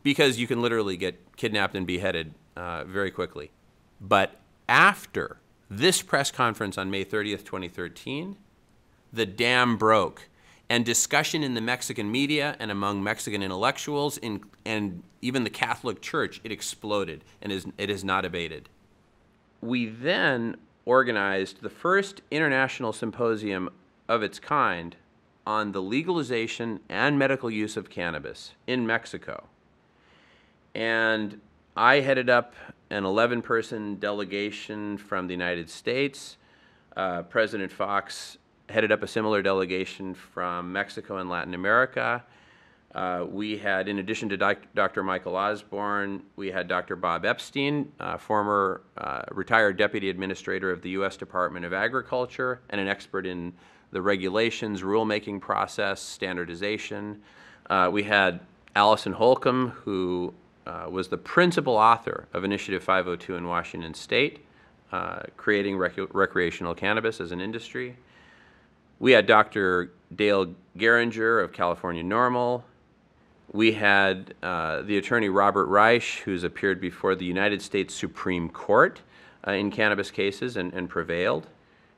because you can literally get kidnapped and beheaded very quickly. But after this press conference on May 30th, 2013, the dam broke, and discussion in the Mexican media and among Mexican intellectuals and even the Catholic Church, it exploded, and it has not abated. We then organized the first international symposium of its kind on the legalization and medical use of cannabis in Mexico. And I headed up an 11-person delegation from the United States. President Fox headed up a similar delegation from Mexico and Latin America. We had, in addition to Dr. Michael Osborne, we had Dr. Bob Epstein, former retired deputy administrator of the U.S. Department of Agriculture and an expert in the regulations, rulemaking process, standardization. We had Allison Holcomb, who was the principal author of Initiative 502 in Washington State, creating recreational cannabis as an industry. We had Dr. Dale Geringer of California NORML. We had the attorney Robert Reich, who's appeared before the United States Supreme Court in cannabis cases and prevailed.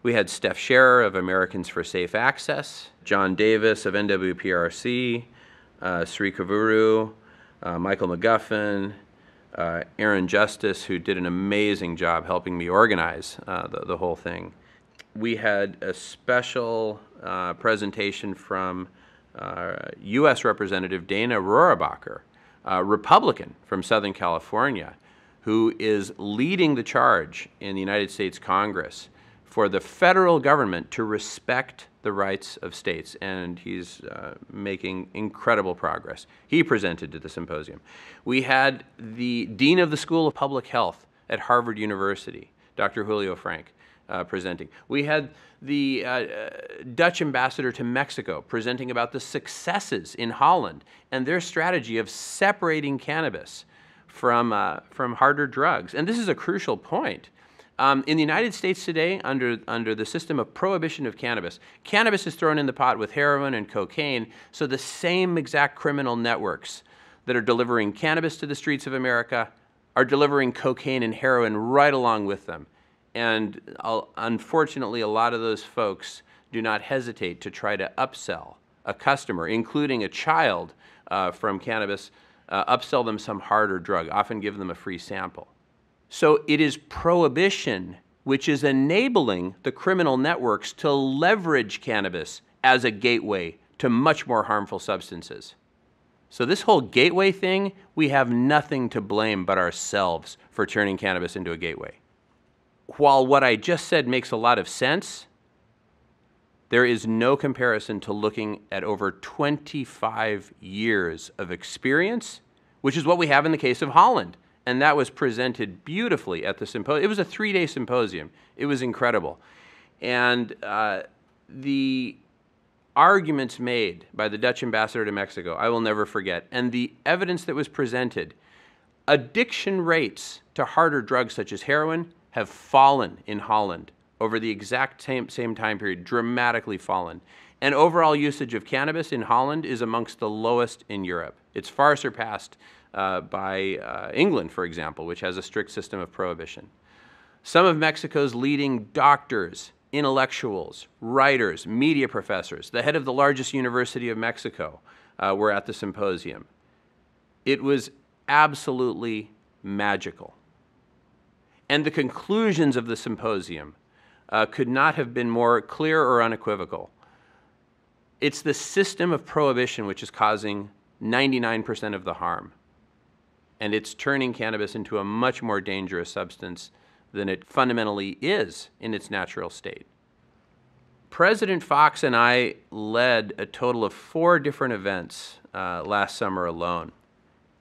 We had Steph Scherer of Americans for Safe Access, John Davis of NWPRC, Sri Kavuru, Michael McGuffin, Aaron Justice, who did an amazing job helping me organize the whole thing. We had a special presentation from U.S. Representative Dana Rohrabacher, Republican from Southern California, who is leading the charge in the United States Congress for the federal government to respect the rights of states, and he's making incredible progress. He presented to the symposium. We had the Dean of the School of Public Health, at Harvard University, Dr. Julio Frank, presenting. We had the Dutch ambassador to Mexico presenting about the successes in Holland and their strategy of separating cannabis from harder drugs. And this is a crucial point. In the United States today, under the system of prohibition of cannabis, cannabis is thrown in the pot with heroin and cocaine, so the same exact criminal networks that are delivering cannabis to the streets of America are delivering cocaine and heroin right along with them. And unfortunately, a lot of those folks do not hesitate to try to upsell a customer, including a child from cannabis, upsell them some harder drug, often give them a free sample. So it is prohibition which is enabling the criminal networks to leverage cannabis as a gateway to much more harmful substances. So this whole gateway thing, we have nothing to blame but ourselves for turning cannabis into a gateway. While what I just said makes a lot of sense, there is no comparison to looking at over 25 years of experience, which is what we have in the case of Holland. And that was presented beautifully at the symposium. It was a 3-day symposium. It was incredible. And the arguments made by the Dutch ambassador to Mexico, I will never forget. And the evidence that was presented, addiction rates to harder drugs such as heroin have fallen in Holland over the exact same time period, dramatically fallen. And overall usage of cannabis in Holland is amongst the lowest in Europe. It's far surpassed by England, for example, which has a strict system of prohibition. Some of Mexico's leading doctors, intellectuals, writers, media professors, the head of the largest university of Mexico were at the symposium. It was absolutely magical. And the conclusions of the symposium could not have been more clear or unequivocal. It's the system of prohibition which is causing 99% of the harm. And it's turning cannabis into a much more dangerous substance than it fundamentally is in its natural state. President Fox and I led a total of 4 different events last summer alone.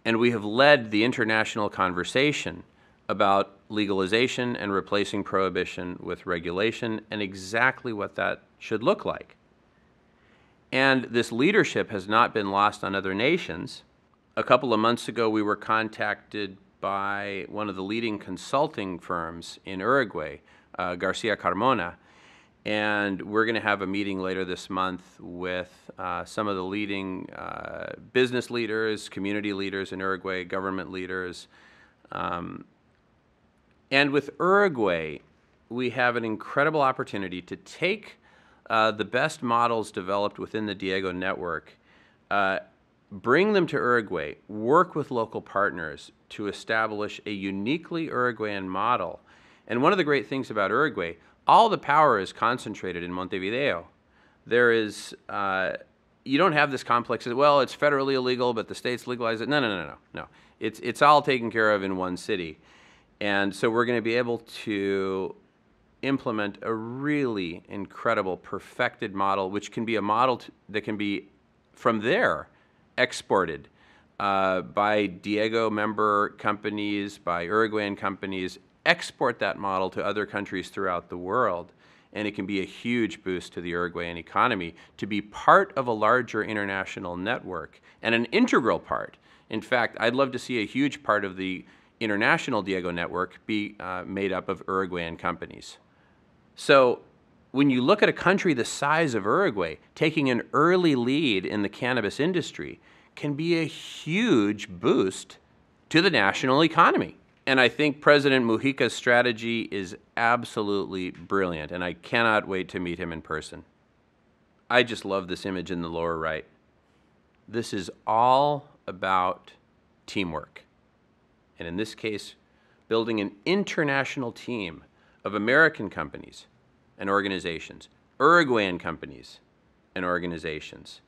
And we have led the international conversation about legalization and replacing prohibition with regulation and exactly what that should look like. And this leadership has not been lost on other nations. A couple of months ago, we were contacted by one of the leading consulting firms in Uruguay, Garcia Carmona, and we're going to have a meeting later this month with some of the leading business leaders, community leaders in Uruguay, government leaders. And with Uruguay, we have an incredible opportunity to take the best models developed within the Diego network, bring them to Uruguay, work with local partners to establish a uniquely Uruguayan model. And one of the great things about Uruguay, all the power is concentrated in Montevideo. There is, you don't have this complex, well, it's federally illegal, but the states legalize it. No. It's all taken care of in one city. And so we're going to be able to implement a really incredible, perfected model, which can be a model that can be, from there, exported by Diego member companies, by Uruguayan companies, export that model to other countries throughout the world. And it can be a huge boost to the Uruguayan economy to be part of a larger international network and an integral part. In fact, I'd love to see a huge part of the international Diego network be made up of Uruguayan companies. So when you look at a country the size of Uruguay, taking an early lead in the cannabis industry can be a huge boost to the national economy. And I think President Mujica's strategy is absolutely brilliant, and I cannot wait to meet him in person. I just love this image in the lower right. This is all about teamwork. And in this case, building an international team of American companies and organizations, Uruguayan companies and organizations,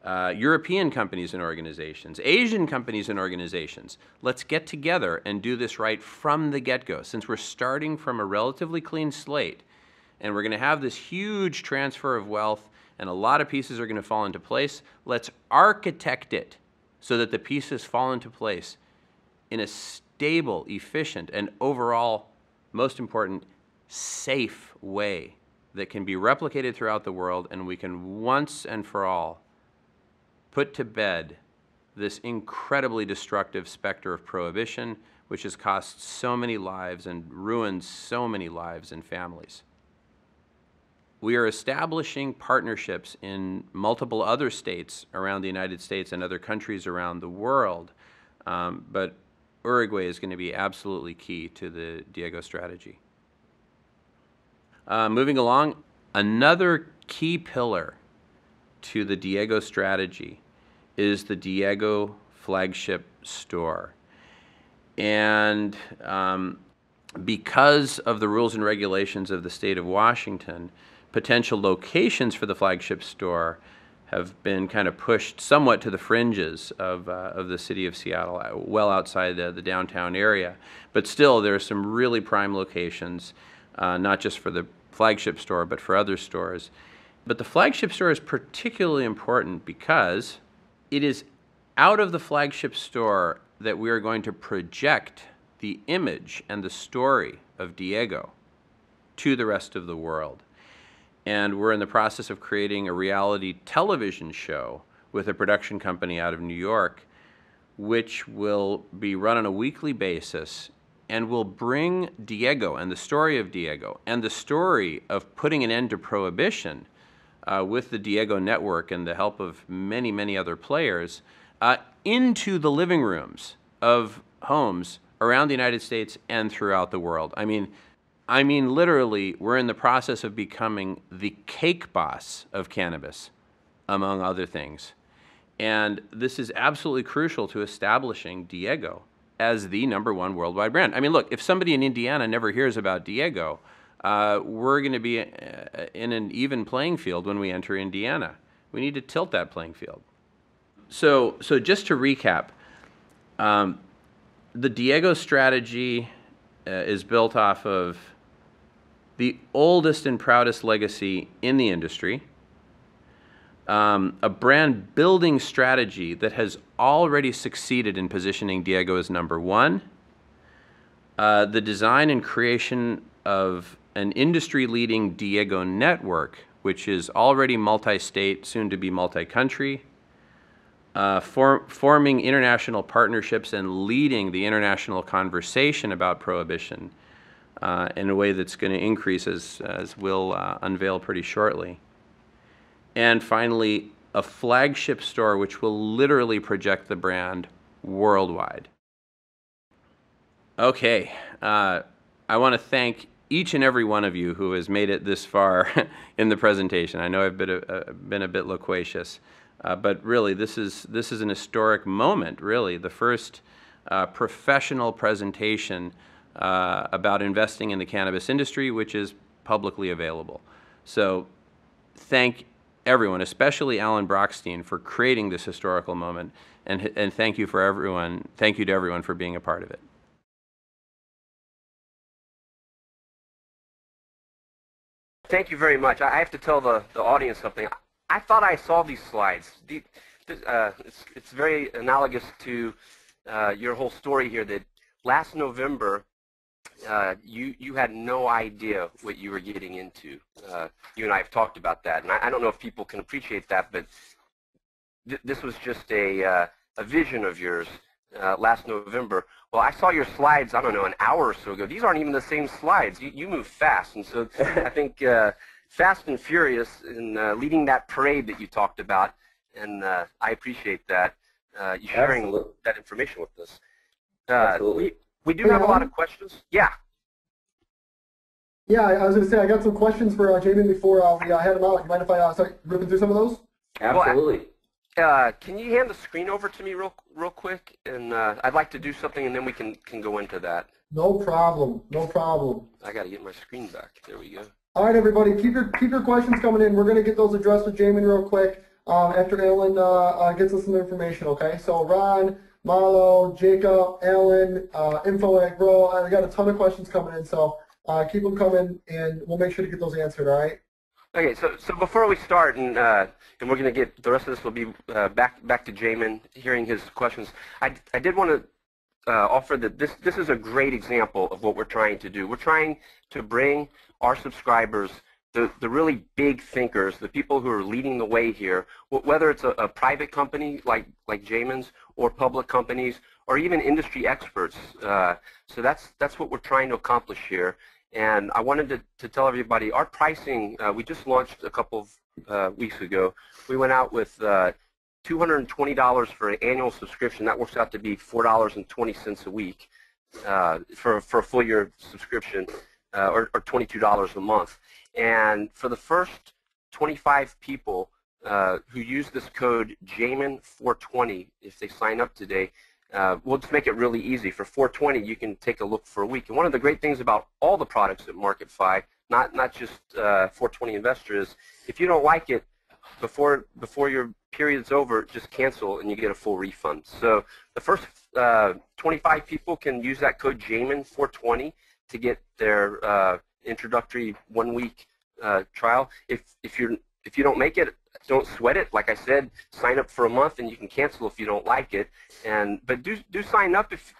European companies and organizations, Asian companies and organizations. Let's get together and do this right from the get-go. Since we're starting from a relatively clean slate, and we're going to have this huge transfer of wealth, and a lot of pieces are going to fall into place, let's architect it so that the pieces fall into place in a stable, efficient, and overall, most important, safe way that can be replicated throughout the world, and we can once and for all put to bed this incredibly destructive specter of prohibition, which has cost so many lives and ruined so many lives and families. We are establishing partnerships in multiple other states around the United States and other countries around the world, but Uruguay is going to be absolutely key to the Diego strategy. Moving along, another key pillar to the Diego strategy is the Diego flagship store. And because of the rules and regulations of the state of Washington, potential locations for the flagship store have been kind of pushed somewhat to the fringes of the city of Seattle, well outside the downtown area. But still, there are some really prime locations, not just for the flagship store, but for other stores. But the flagship store is particularly important because it is out of the flagship store that we are going to project the image and the story of Diego to the rest of the world. And we're in the process of creating a reality television show with a production company out of New York, which will be run on a weekly basis and will bring Diego and the story of Diego and the story of putting an end to prohibition with the Diego network and the help of many, many other players into the living rooms of homes around the United States and throughout the world. I mean, literally, we're in the process of becoming the cake boss of cannabis, among other things. And this is absolutely crucial to establishing Diego as the #1 worldwide brand. I mean, look, if somebody in Indiana never hears about Diego, we're going to be in an even playing field when we enter Indiana. We need to tilt that playing field. So just to recap, the Diego strategy is built off of the oldest and proudest legacy in the industry, a brand building strategy that has already succeeded in positioning Diego as #1, the design and creation of an industry-leading Diego network, which is already multi-state, soon to be multi-country, forming international partnerships and leading the international conversation about prohibition in a way that's going to increase as we'll unveil pretty shortly. And finally, a flagship store which will literally project the brand worldwide. Okay, I want to thank each and every one of you who has made it this far in the presentation. I know I've been a bit loquacious. But really, this is an historic moment, really, the first professional presentation about investing in the cannabis industry, which is publicly available. So thank everyone, especially Alan Brockstein, for creating this historical moment, and thank you to everyone for being a part of it. Thank you very much. I have to tell the audience something. I thought I saw these slides. It's very analogous to your whole story here, that last November you had no idea what you were getting into. You and I have talked about that, and I don't know if people can appreciate that, but this was just a vision of yours last November. Well, I saw your slides, I don't know, an hour or so ago. These aren't even the same slides. You move fast, and so I think fast and furious in leading that parade that you talked about, and I appreciate that, you sharing that information with us. We do have a lot of questions. Yeah. Yeah, I was going to say, I got some questions for Jamen before we head them out. You mind if I start ripping through some of those? Absolutely. Well, can you hand the screen over to me real quick? And I'd like to do something, and then we can go into that. No problem. No problem. I got to get my screen back. There we go. All right, everybody, keep your questions coming in. We're going to get those addressed with Jamen real quick after Alan gets us some information, okay? So Ron, Marlo, Jacob, Alan, info@grow. I got a ton of questions coming in, so keep them coming, and we'll make sure to get those answered, all right? Okay, so before we start, and we're going to get, the rest of this will be back to Jamen, hearing his questions. I did want to offer that this is a great example of what we're trying to do. We're trying to bring our subscribers, the really big thinkers, the people who are leading the way here, whether it's a private company like Jamin's or public companies or even industry experts. So that's what we're trying to accomplish here. And I wanted to tell everybody our pricing, we just launched a couple of weeks ago. We went out with $220 for an annual subscription. That works out to be $4.20 a week for a full year subscription, or $22 a month. And for the first 25 people who use this code Jamen420, if they sign up today, we'll just make it really easy. For $420, you can take a look for a week. And one of the great things about all the products at MarketFi, not just 420 Investor, is if you don't like it before your period's over, just cancel and you get a full refund. So the first 25 people can use that code Jamen420 to get their introductory 1-week trial. If you don't make it, don't sweat it. Like I said, sign up for a month and you can cancel if you don't like it. But do sign up if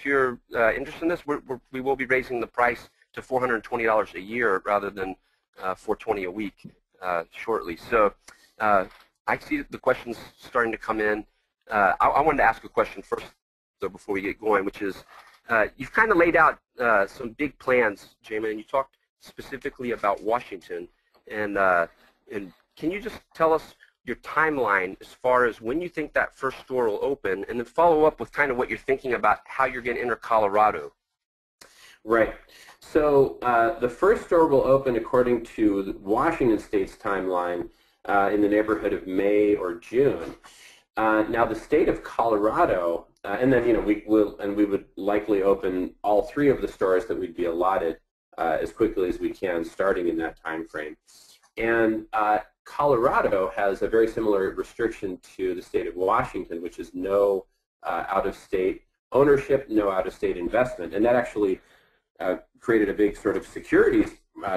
you're interested in this. We will be raising the price to $420 a year rather than $420 a week shortly. So I see the questions starting to come in. I wanted to ask a question first, though, before we get going, which is you've kind of laid out some big plans, Jamen, and you talked specifically about Washington. And can you just tell us your timeline as far as when you think that first store will open, and then follow up with kind of what you're thinking about how you're going to enter Colorado? Right. So the first store will open according to Washington State's timeline in the neighborhood of May or June. Now the state of Colorado, and then we would likely open all 3 of the stores that we'd be allotted as quickly as we can, starting in that time frame. And Colorado has a very similar restriction to the state of Washington, which is no out-of-state ownership, no out-of-state investment, and that actually created a big sort of security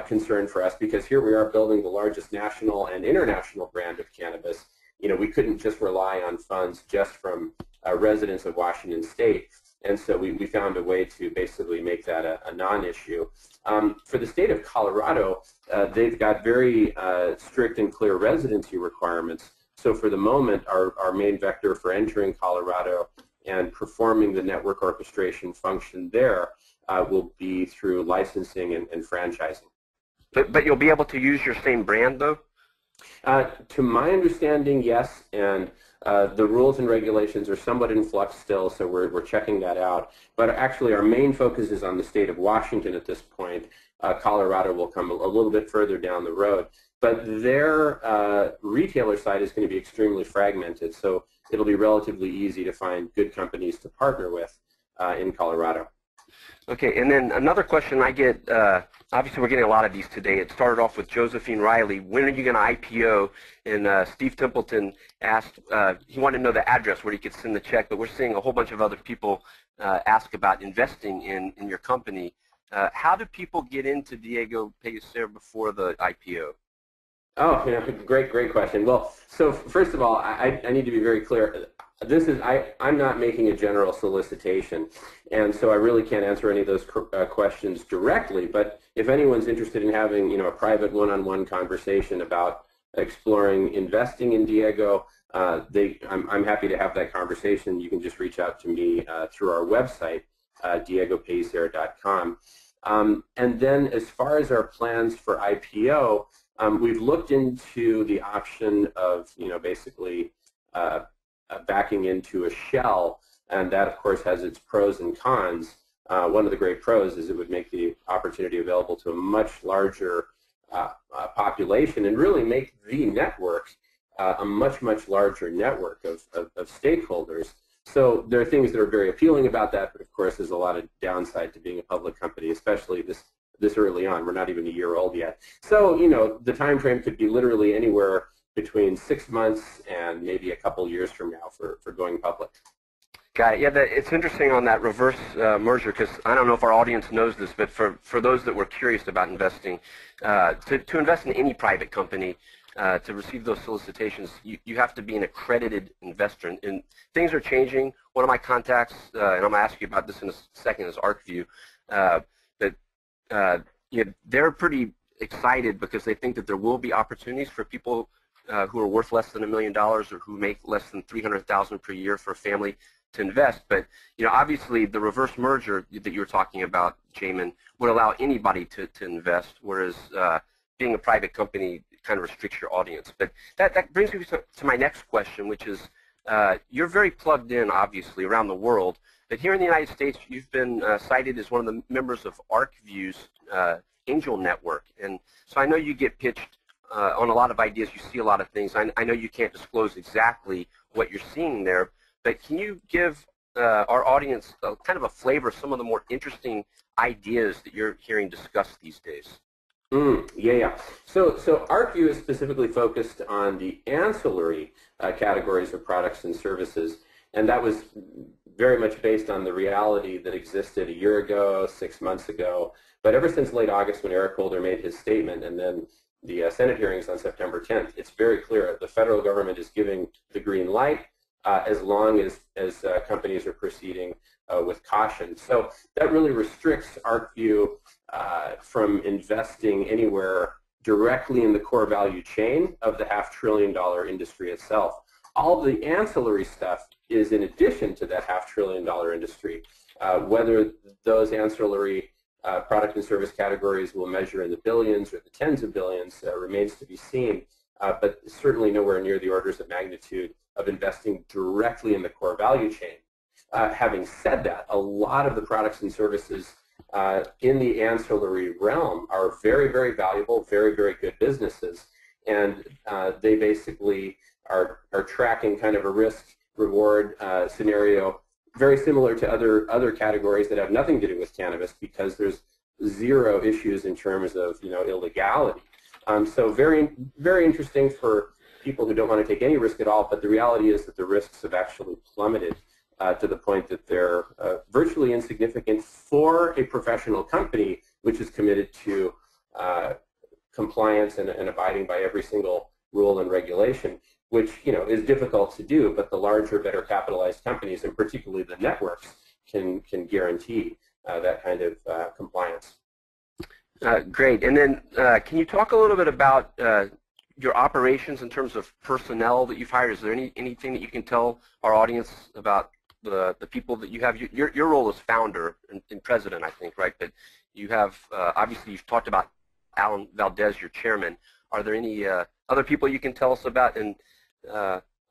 concern for us, because here we are building the largest national and international brand of cannabis. We couldn't just rely on funds just from residents of Washington State, and so we found a way to basically make that a non-issue. For the state of Colorado, they've got very strict and clear residency requirements. So for the moment, our main vector for entering Colorado and performing the network orchestration function there will be through licensing and franchising. But you'll be able to use your same brand, though? To my understanding, yes, and the rules and regulations are somewhat in flux still, so we're checking that out. But actually, our main focus is on the state of Washington at this point. Colorado will come a little bit further down the road. But their retailer side is going to be extremely fragmented, so it'll be relatively easy to find good companies to partner with in Colorado. Okay, and then another question I get, obviously we're getting a lot of these today. It started off with Josephine Riley, when are you going to IPO? And Steve Templeton asked, he wanted to know the address where he could send the check, but we're seeing a whole bunch of other people ask about investing in your company. How do people get into Diego Pellicer before the IPO? Oh, great question. Well, so first of all, I need to be very clear. I'm not making a general solicitation, and so I really can't answer any of those questions directly. But if anyone's interested in having a private one-on-one conversation about exploring investing in Diego, I'm happy to have that conversation. You can just reach out to me through our website, diegopellicer.com. And then as far as our plans for IPO, we've looked into the option of basically backing into a shell, and that of course has its pros and cons. One of the great pros is it would make the opportunity available to a much larger population and really make the network a much larger network of stakeholders. So there are things that are very appealing about that, but of course there's a lot of downside to being a public company, especially this early on. We're not even a year old yet. So the time frame could be literally anywhere between 6 months and maybe a couple years from now for going public. Got it. Yeah, it's interesting on that reverse merger, because I don't know if our audience knows this, but for those that were curious about investing, to invest in any private company, to receive those solicitations, you have to be an accredited investor. And things are changing. One of my contacts, and I'm going to ask you about this in a second, is ArcView. They're pretty excited because they think that there will be opportunities for people who are worth less than $1 million or who make less than $300,000 per year for a family to invest. But obviously the reverse merger that you were talking about, Jamen, would allow anybody to invest, whereas being a private company kind of restricts your audience. But that brings me to my next question, which is you're very plugged in, obviously, around the world. But here in the United States, you've been cited as one of the members of ArcView's Angel Network. And so I know you get pitched on a lot of ideas. You see a lot of things. I know you can't disclose exactly what you're seeing there, but can you give our audience kind of a flavor of some of the more interesting ideas that you're hearing discussed these days? Yeah. So ArcView is specifically focused on the ancillary categories of products and services, and that was very much based on the reality that existed a year ago, 6 months ago. But ever since late August, when Eric Holder made his statement, and then the Senate hearings on September 10th, it's very clear the federal government is giving the green light as long as companies are proceeding with caution. So that really restricts ArcView from investing anywhere directly in the core value chain of the $500 billion industry itself. All the ancillary stuff is in addition to that $500 billion industry. Whether those ancillary product and service categories will measure in the billions or the tens of billions remains to be seen, but certainly nowhere near the orders of magnitude of investing directly in the core value chain. Having said that, a lot of the products and services in the ancillary realm are very, very valuable, very, very good businesses, and they basically are tracking kind of a risk-reward scenario very similar to other categories that have nothing to do with cannabis, because there's zero issues in terms of illegality. So very, very interesting for people who don't want to take any risk at all, but the reality is that the risks have actually plummeted to the point that they're virtually insignificant for a professional company which is committed to compliance and abiding by every single rule and regulation, which is difficult to do, but the larger, better capitalized companies, and particularly the networks, can guarantee that kind of compliance. Great. And then can you talk a little bit about your operations in terms of personnel that you've hired? Is there anything that you can tell our audience about the people that you have? Your role as founder and president, I think, right? But you have, obviously, you've talked about Alan Valdez, your chairman. Are there any other people you can tell us about? And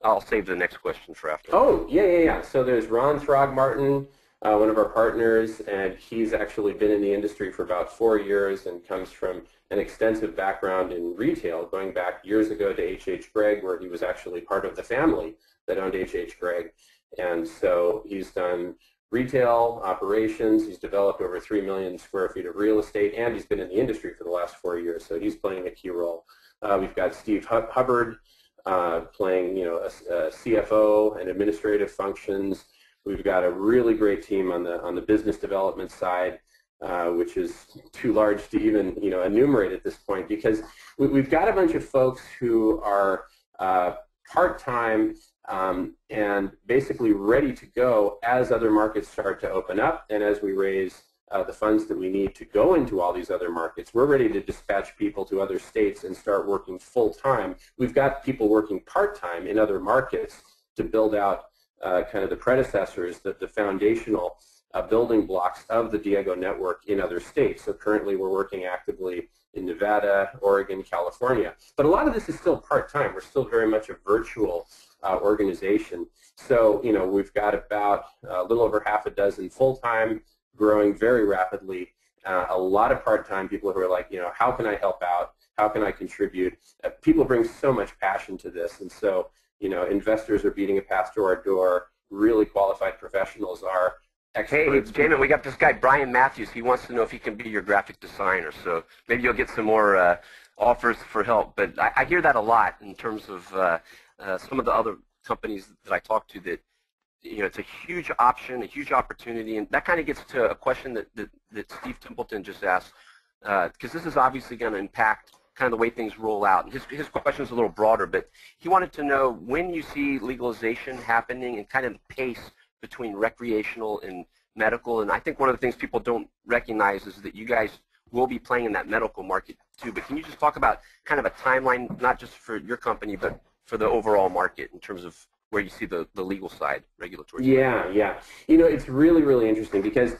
I'll save the next question for after. Oh, yeah. So there's Ron Throgmartin, one of our partners, and he's actually been in the industry for about 4 years and comes from an extensive background in retail, going back years ago to H.H. Gregg, where he was actually part of the family that owned H.H. Gregg. And so he's done retail operations, he's developed over 3 million square feet of real estate, and he's been in the industry for the last 4 years, so he's playing a key role. We've got Steve Hubbard playing a CFO and administrative functions. We've got a really great team on the business development side, which is too large to even enumerate at this point, because we've got a bunch of folks who are part-time and basically ready to go as other markets start to open up, and as we raise the funds that we need to go into all these other markets. We're ready to dispatch people to other states and start working full-time. We've got people working part-time in other markets to build out kind of the predecessors, the foundational building blocks of the Diego network in other states. So currently we're working actively in Nevada, Oregon, California. But a lot of this is still part-time. We're still very much a virtual organization. So, we've got about a little over half a dozen full-time, growing very rapidly, a lot of part-time people who are like, how can I help out? How can I contribute? People bring so much passion to this, and so, investors are beating a path to our door. Really qualified professionals are experts. Hey, Jamen, we got this guy, Brian Matthews. He wants to know if he can be your graphic designer, so maybe you'll get some more offers for help. But I hear that a lot in terms of some of the other companies that I talk to, that it's a huge option, a huge opportunity, and that kind of gets to a question that Steve Templeton just asked, because this is obviously going to impact kind of the way things roll out. And his question is a little broader, but he wanted to know when you see legalization happening and kind of the pace between recreational and medical. And I think one of the things people don't recognize is that you guys will be playing in that medical market too. But can you just talk about kind of a timeline, not just for your company, but for the overall market in terms of where you see the legal side, regulatory side? Yeah. You know, it's really, really interesting because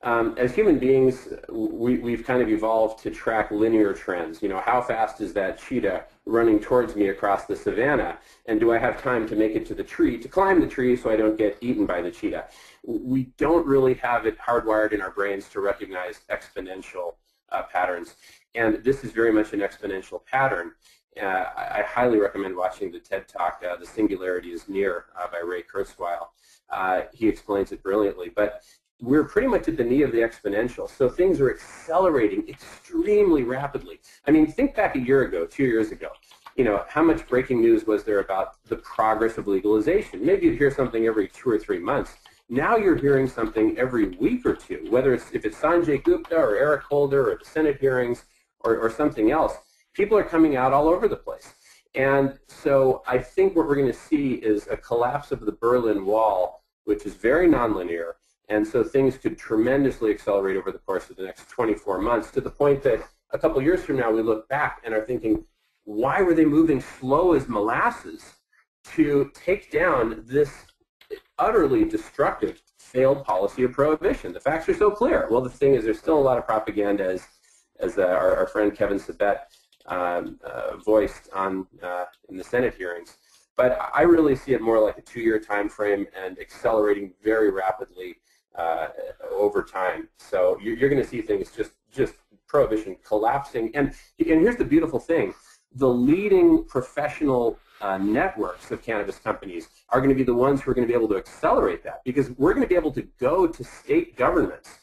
as human beings, we've kind of evolved to track linear trends. You know, how fast is that cheetah running towards me across the savannah? And do I have time to make it to the tree, to climb the tree so I don't get eaten by the cheetah? We don't really have it hardwired in our brains to recognize exponential patterns. And this is very much an exponential pattern. I highly recommend watching the TED Talk, The Singularity is Near, by Ray Kurzweil. He explains it brilliantly. But we're pretty much at the knee of the exponential. So things are accelerating extremely rapidly. I mean, think back a year ago, 2 years ago. You know, how much breaking news was there about the progress of legalization? Maybe you'd hear something every 2 or 3 months. Now you're hearing something every week or two, whether if it's Sanjay Gupta or Eric Holder or the Senate hearings or something else. People are coming out all over the place. And so I think what we're going to see is a collapse of the Berlin Wall, which is very nonlinear. And so things could tremendously accelerate over the course of the next 24 months to the point that a couple years from now we look back and are thinking, why were they moving slow as molasses to take down this utterly destructive failed policy of prohibition? The facts are so clear. Well, the thing is there's still a lot of propaganda, as our friend Kevin Sabet voiced in the Senate hearings. But I really see it more like a 2-year time frame and accelerating very rapidly over time. So you're going to see things just prohibition collapsing. And here's the beautiful thing. The leading professional networks of cannabis companies are going to be the ones who are going to be able to accelerate that, because we're going to be able to go to state governments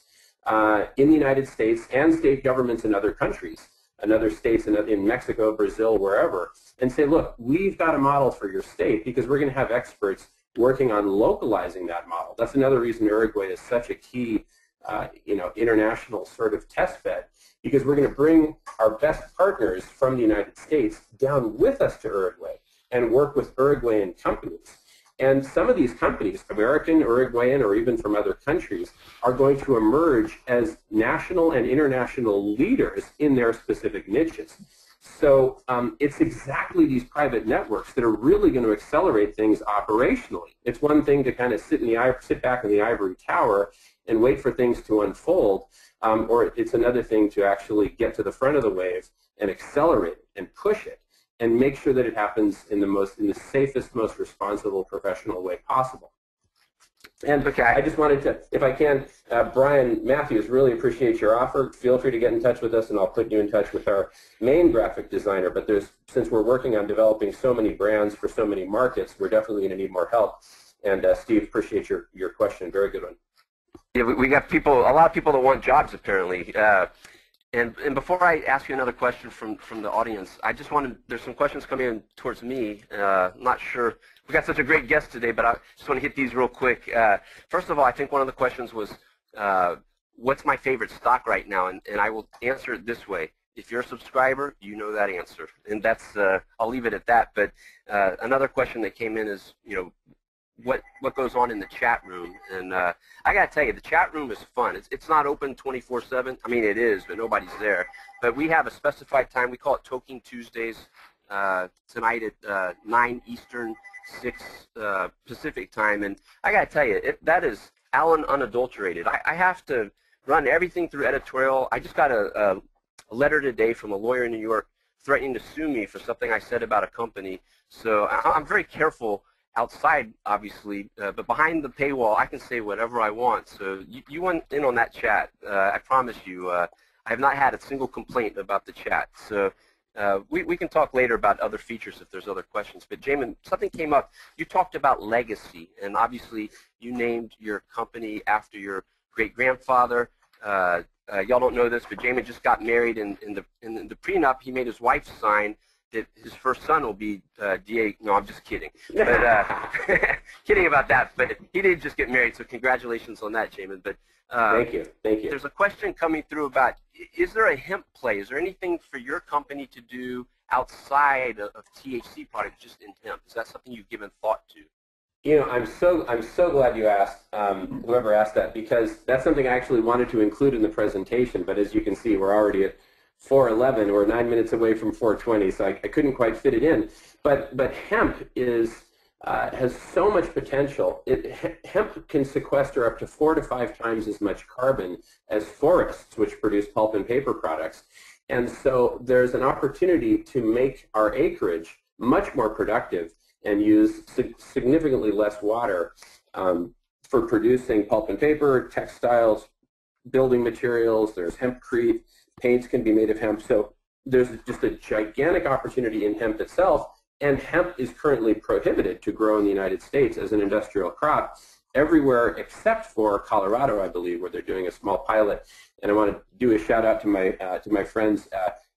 in the United States and state governments in other countries, and other states in Mexico, Brazil, wherever, and say, look, we've got a model for your state, because we're going to have experts working on localizing that model. That's another reason Uruguay is such a key international sort of test bed, because we're going to bring our best partners from the United States down with us to Uruguay and work with Uruguayan companies. And some of these companies, American, Uruguayan, or even from other countries, are going to emerge as national and international leaders in their specific niches. So it's exactly these private networks that are really going to accelerate things operationally. It's one thing to kind of sit back in the ivory tower and wait for things to unfold, or it's another thing to actually get to the front of the wave and accelerate it and push it, and make sure that it happens in the safest, most responsible, professional way possible. And Okay. I just wanted to, if I can, Brian Matthews, really appreciate your offer. Feel free to get in touch with us, and I'll put you in touch with our main graphic designer. But since we're working on developing so many brands for so many markets, we're definitely going to need more help. And Steve, appreciate your question. Very good one. Yeah, we got a lot of people that want jobs apparently. And before I ask you another question from the audience, I just wanted, there's some questions coming in towards me. I'm not sure, we got such a great guest today, but I just want to hit these real quick. First of all, I think one of the questions was, what's my favorite stock right now? And I will answer it this way. If you're a subscriber, you know that answer. And that's, I'll leave it at that. But another question that came in is, what goes on in the chat room. And I got to tell you, the chat room is fun. It's not open 24/7. I mean, it is, but nobody's there. But we have a specified time. We call it Toking Tuesdays tonight at 9 Eastern, 6 Pacific time. And I got to tell you, that is Alan unadulterated. I have to run everything through editorial. I just got a letter today from a lawyer in New York threatening to sue me for something I said about a company. So I'm very careful outside, obviously, but behind the paywall, I can say whatever I want. So you went in on that chat. I promise you. I have not had a single complaint about the chat. So we can talk later about other features if there's other questions. But Jamen, something came up. You talked about legacy, and obviously you named your company after your great-grandfather. Y'all don't know this, but Jamen just got married, and in the prenup, he made his wife sign his first son will be Diego. No, I'm just kidding. But kidding about that. But he did just get married, so congratulations on that, Jamin. But thank you. There's a question coming through about, is there a hemp play? Is there anything for your company to do outside of THC products, just in hemp? Is that something you've given thought to? You know, I'm so glad you asked, whoever asked that, because that's something I actually wanted to include in the presentation. But as you can see, we're already at 4:11. We're 9 minutes away from 4:20, so I couldn't quite fit it in. But hemp has so much potential. Hemp can sequester up to 4 to 5 times as much carbon as forests, which produce pulp and paper products. And so there's an opportunity to make our acreage much more productive and use significantly less water for producing pulp and paper, textiles, building materials. There's hempcrete. Paints can be made of hemp. So there's just a gigantic opportunity in hemp itself. And hemp is currently prohibited to grow in the United States as an industrial crop everywhere except for Colorado, I believe, where they're doing a small pilot. And I want to do a shout out to my friends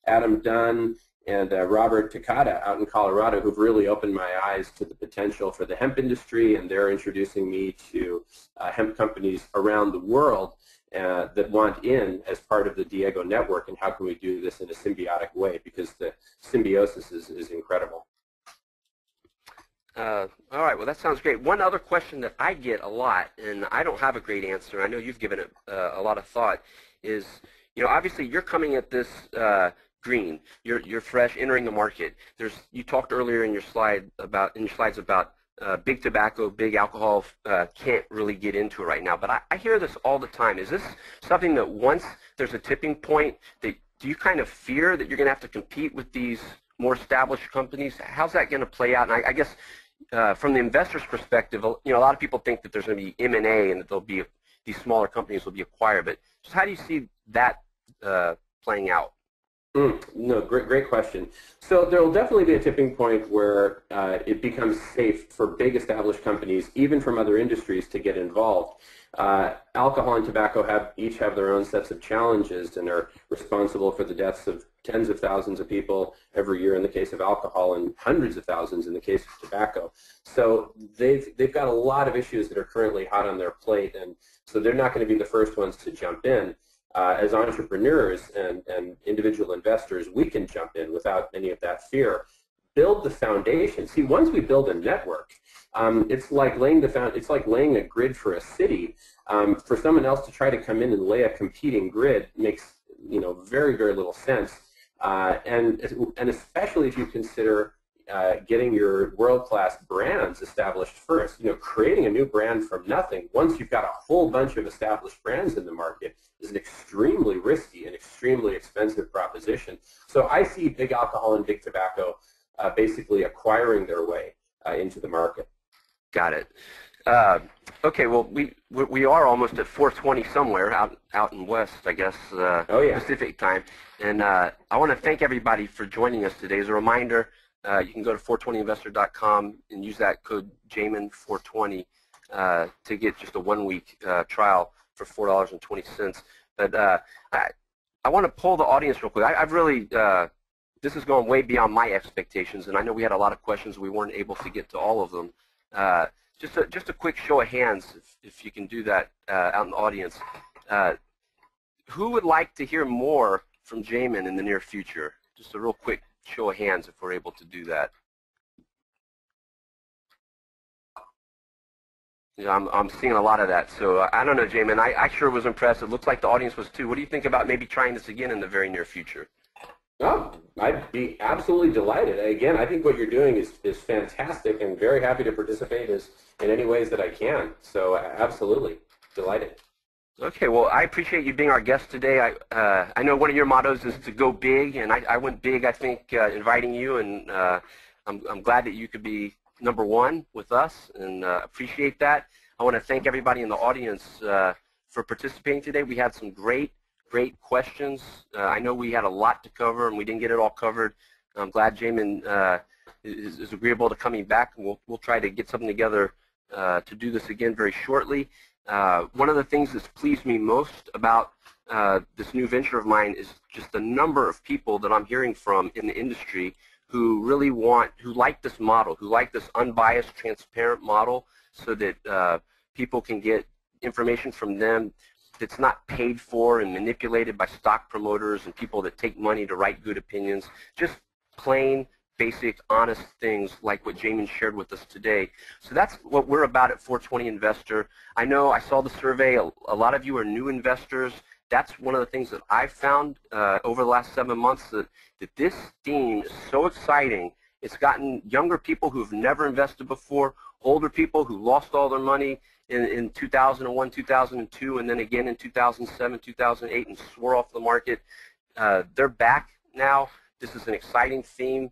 Adam Dunn and Robert Takata out in Colorado, who've really opened my eyes to the potential for the hemp industry, and they're introducing me to hemp companies around the world that want in as part of the Diego network, and how can we do this in a symbiotic way, because the symbiosis is incredible. All right, well, that sounds great. One other question that I get a lot, and I don't have a great answer, I know you've given it a lot of thought, is, you know, obviously you're coming at this green. You're fresh, entering the market. You talked earlier in your slides about big tobacco, big alcohol can't really get into it right now. But I hear this all the time. Is this something that once there's a tipping point, do you kind of fear that you're going to have to compete with these more established companies? How's that going to play out? And I guess from the investor's perspective, you know, a lot of people think that there's going to be M&A and that these smaller companies will be acquired. But just how do you see that playing out? No, great question. So there will definitely be a tipping point where it becomes safe for big established companies, even from other industries, to get involved. Alcohol and tobacco each have their own sets of challenges and are responsible for the deaths of tens of thousands of people every year in the case of alcohol, and hundreds of thousands in the case of tobacco. So they've got a lot of issues that are currently hot on their plate, and so they're not going to be the first ones to jump in. As entrepreneurs and individual investors, we can jump in without any of that fear. Build the foundation. See, once we build a network, it's like laying a grid for a city. For someone else to try to come in and lay a competing grid makes, you know, very, very little sense. And especially if you consider getting your world-class brands established first. You know, creating a new brand from nothing, once you've got a whole bunch of established brands in the market, is an extremely risky and extremely expensive proposition. So I see big alcohol and big tobacco basically acquiring their way into the market. Got it. Okay, well, we are almost at 4:20 somewhere out in West, I guess, Oh, yeah. Pacific time. And I want to thank everybody for joining us today. As a reminder, you can go to 420investor.com and use that code Jamin420 to get just a 1-week trial for $4.20. But I want to poll the audience real quick. I've really, this has gone way beyond my expectations, and I know we had a lot of questions. We weren't able to get to all of them. Just a quick show of hands, if you can do that out in the audience. Who would like to hear more from Jamin in the near future? Just a real quick show of hands if we're able to do that. Yeah, I'm seeing a lot of that. So I don't know, Jamin. I sure was impressed. It looks like the audience was too. What do you think about maybe trying this again in the very near future? Oh, I'd be absolutely delighted. Again, I think what you're doing is fantastic, and very happy to participate in any ways that I can. So absolutely delighted. Okay, well, I appreciate you being our guest today. I know one of your mottos is to go big, and I went big, I think, inviting you, and I'm glad that you could be number one with us, and appreciate that. I want to thank everybody in the audience for participating today. We had some great questions. I know we had a lot to cover, and we didn't get it all covered. I'm glad Jamin is agreeable to coming back, and we'll try to get something together to do this again very shortly. One of the things that's pleased me most about this new venture of mine is just the number of people that I'm hearing from in the industry who really who like this model, who like this unbiased, transparent model, so that people can get information from them that's not paid for and manipulated by stock promoters and people that take money to write good opinions. Just plain, basic, honest things like what Jamen shared with us today. So that's what we're about at 420 Investor. I know I saw the survey. A lot of you are new investors. That's one of the things that I've found over the last 7 months, that this theme is so exciting. It's gotten younger people who've never invested before, older people who lost all their money in 2001, 2002, and then again in 2007, 2008, and swore off the market. They're back now. This is an exciting theme.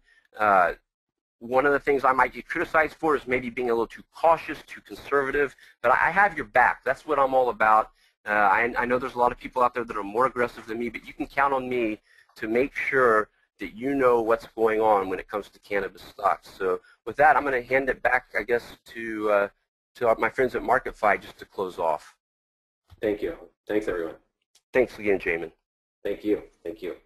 One of the things I might get criticized for is maybe being a little too cautious, too conservative, but I have your back. That's what I'm all about. I know there's a lot of people out there that are more aggressive than me, but you can count on me to make sure that you know what's going on when it comes to cannabis stocks. So with that, I'm going to hand it back, I guess, to my friends at MarketFi just to close off. Thank you. Thanks, everyone. Thanks again, Jamen. Thank you. Thank you.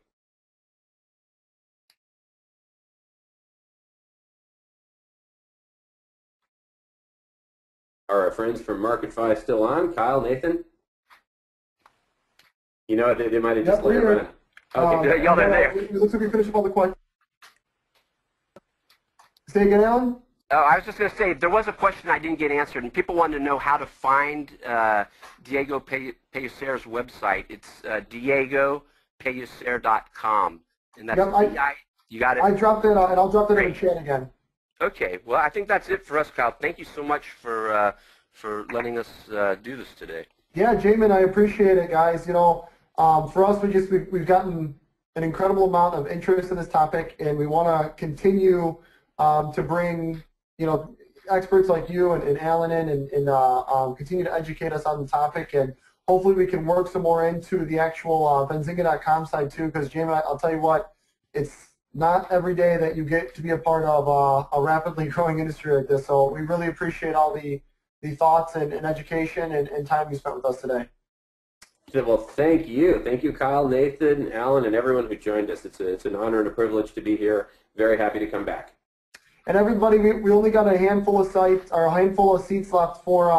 Are our friends from MarketFi still on? Kyle, Nathan? You know what? They might have just let it run. Okay. Y'all are there. It looks like we finished up all the questions. Say again, Alan? I was just going to say, there was a question I didn't get answered, and people wanted to know how to find Diego Pellicer's website. It's diegopellicer.com, and that's you got it? I dropped it, and I'll drop it in the chat again. Okay, well, I think that's it for us, Kyle. Thank you so much for letting us do this today. Yeah, Jamen, I appreciate it, guys. You know, for us, we've gotten an incredible amount of interest in this topic, and we want to continue to bring, you know, experts like you and Alan in and continue to educate us on the topic, and hopefully we can work some more into the actual Benzinga.com side too, because Jamen, I'll tell you what, it's not every day that you get to be a part of a rapidly growing industry like this. So we really appreciate all the thoughts and education and time you spent with us today. Well, thank you. Thank you, Kyle, Nathan, Alan, and everyone who joined us. It's an honor and a privilege to be here. Very happy to come back. And everybody, we only got a handful of sites, or a handful of seats left for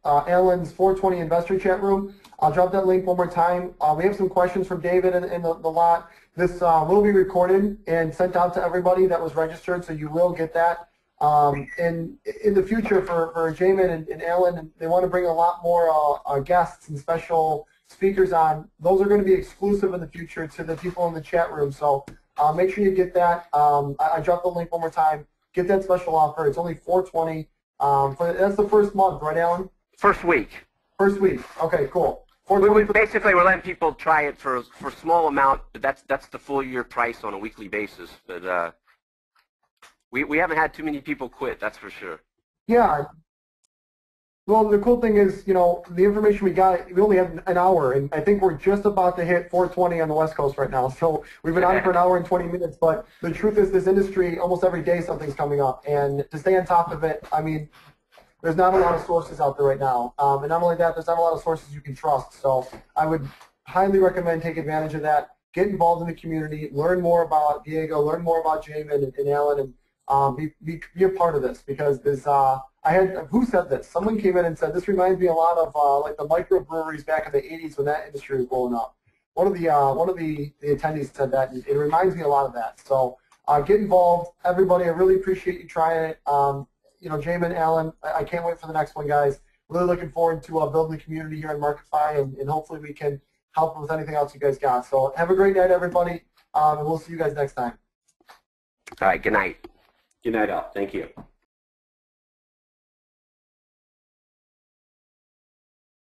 Alan's 420 Investor Chat Room. I'll drop that link one more time. We have some questions from David in the lot. This will be recorded and sent out to everybody that was registered, so you will get that. And in the future, for Jamen and Alan, they want to bring a lot more guests and special speakers on. Those are going to be exclusive in the future to the people in the chat room. So make sure you get that. I dropped the link one more time. Get that special offer. It's only $420. That's the first month, right, Alan? First week. First week. Okay, cool. Basically, we're letting people try it for a small amount, but that's the full year price on a weekly basis. But we haven't had too many people quit, that's for sure. Yeah. Well, the cool thing is, you know, the information we got, we only had an hour, and I think we're just about to hit 420 on the West Coast right now. So we've been on for an hour and 20 minutes, but the truth is this industry, almost every day something's coming up, and to stay on top of it, I mean, there's not a lot of sources out there right now. And not only that, there's not a lot of sources you can trust. So I would highly recommend take advantage of that. Get involved in the community, learn more about Diego, learn more about Jamen and Alan, and be a part of this, because this, who said this? Someone came in and said, this reminds me a lot of like the microbreweries back in the 80s when that industry was blowing up. One of the attendees said that, and it reminds me a lot of that. So get involved, everybody. I really appreciate you trying it. You know, Jamen, Alan, I can't wait for the next one, guys. Really looking forward to building the community here in MarketFi, and hopefully we can help with anything else you guys got. So have a great night, everybody, and we'll see you guys next time. All right, good night. Good night, all. Thank you.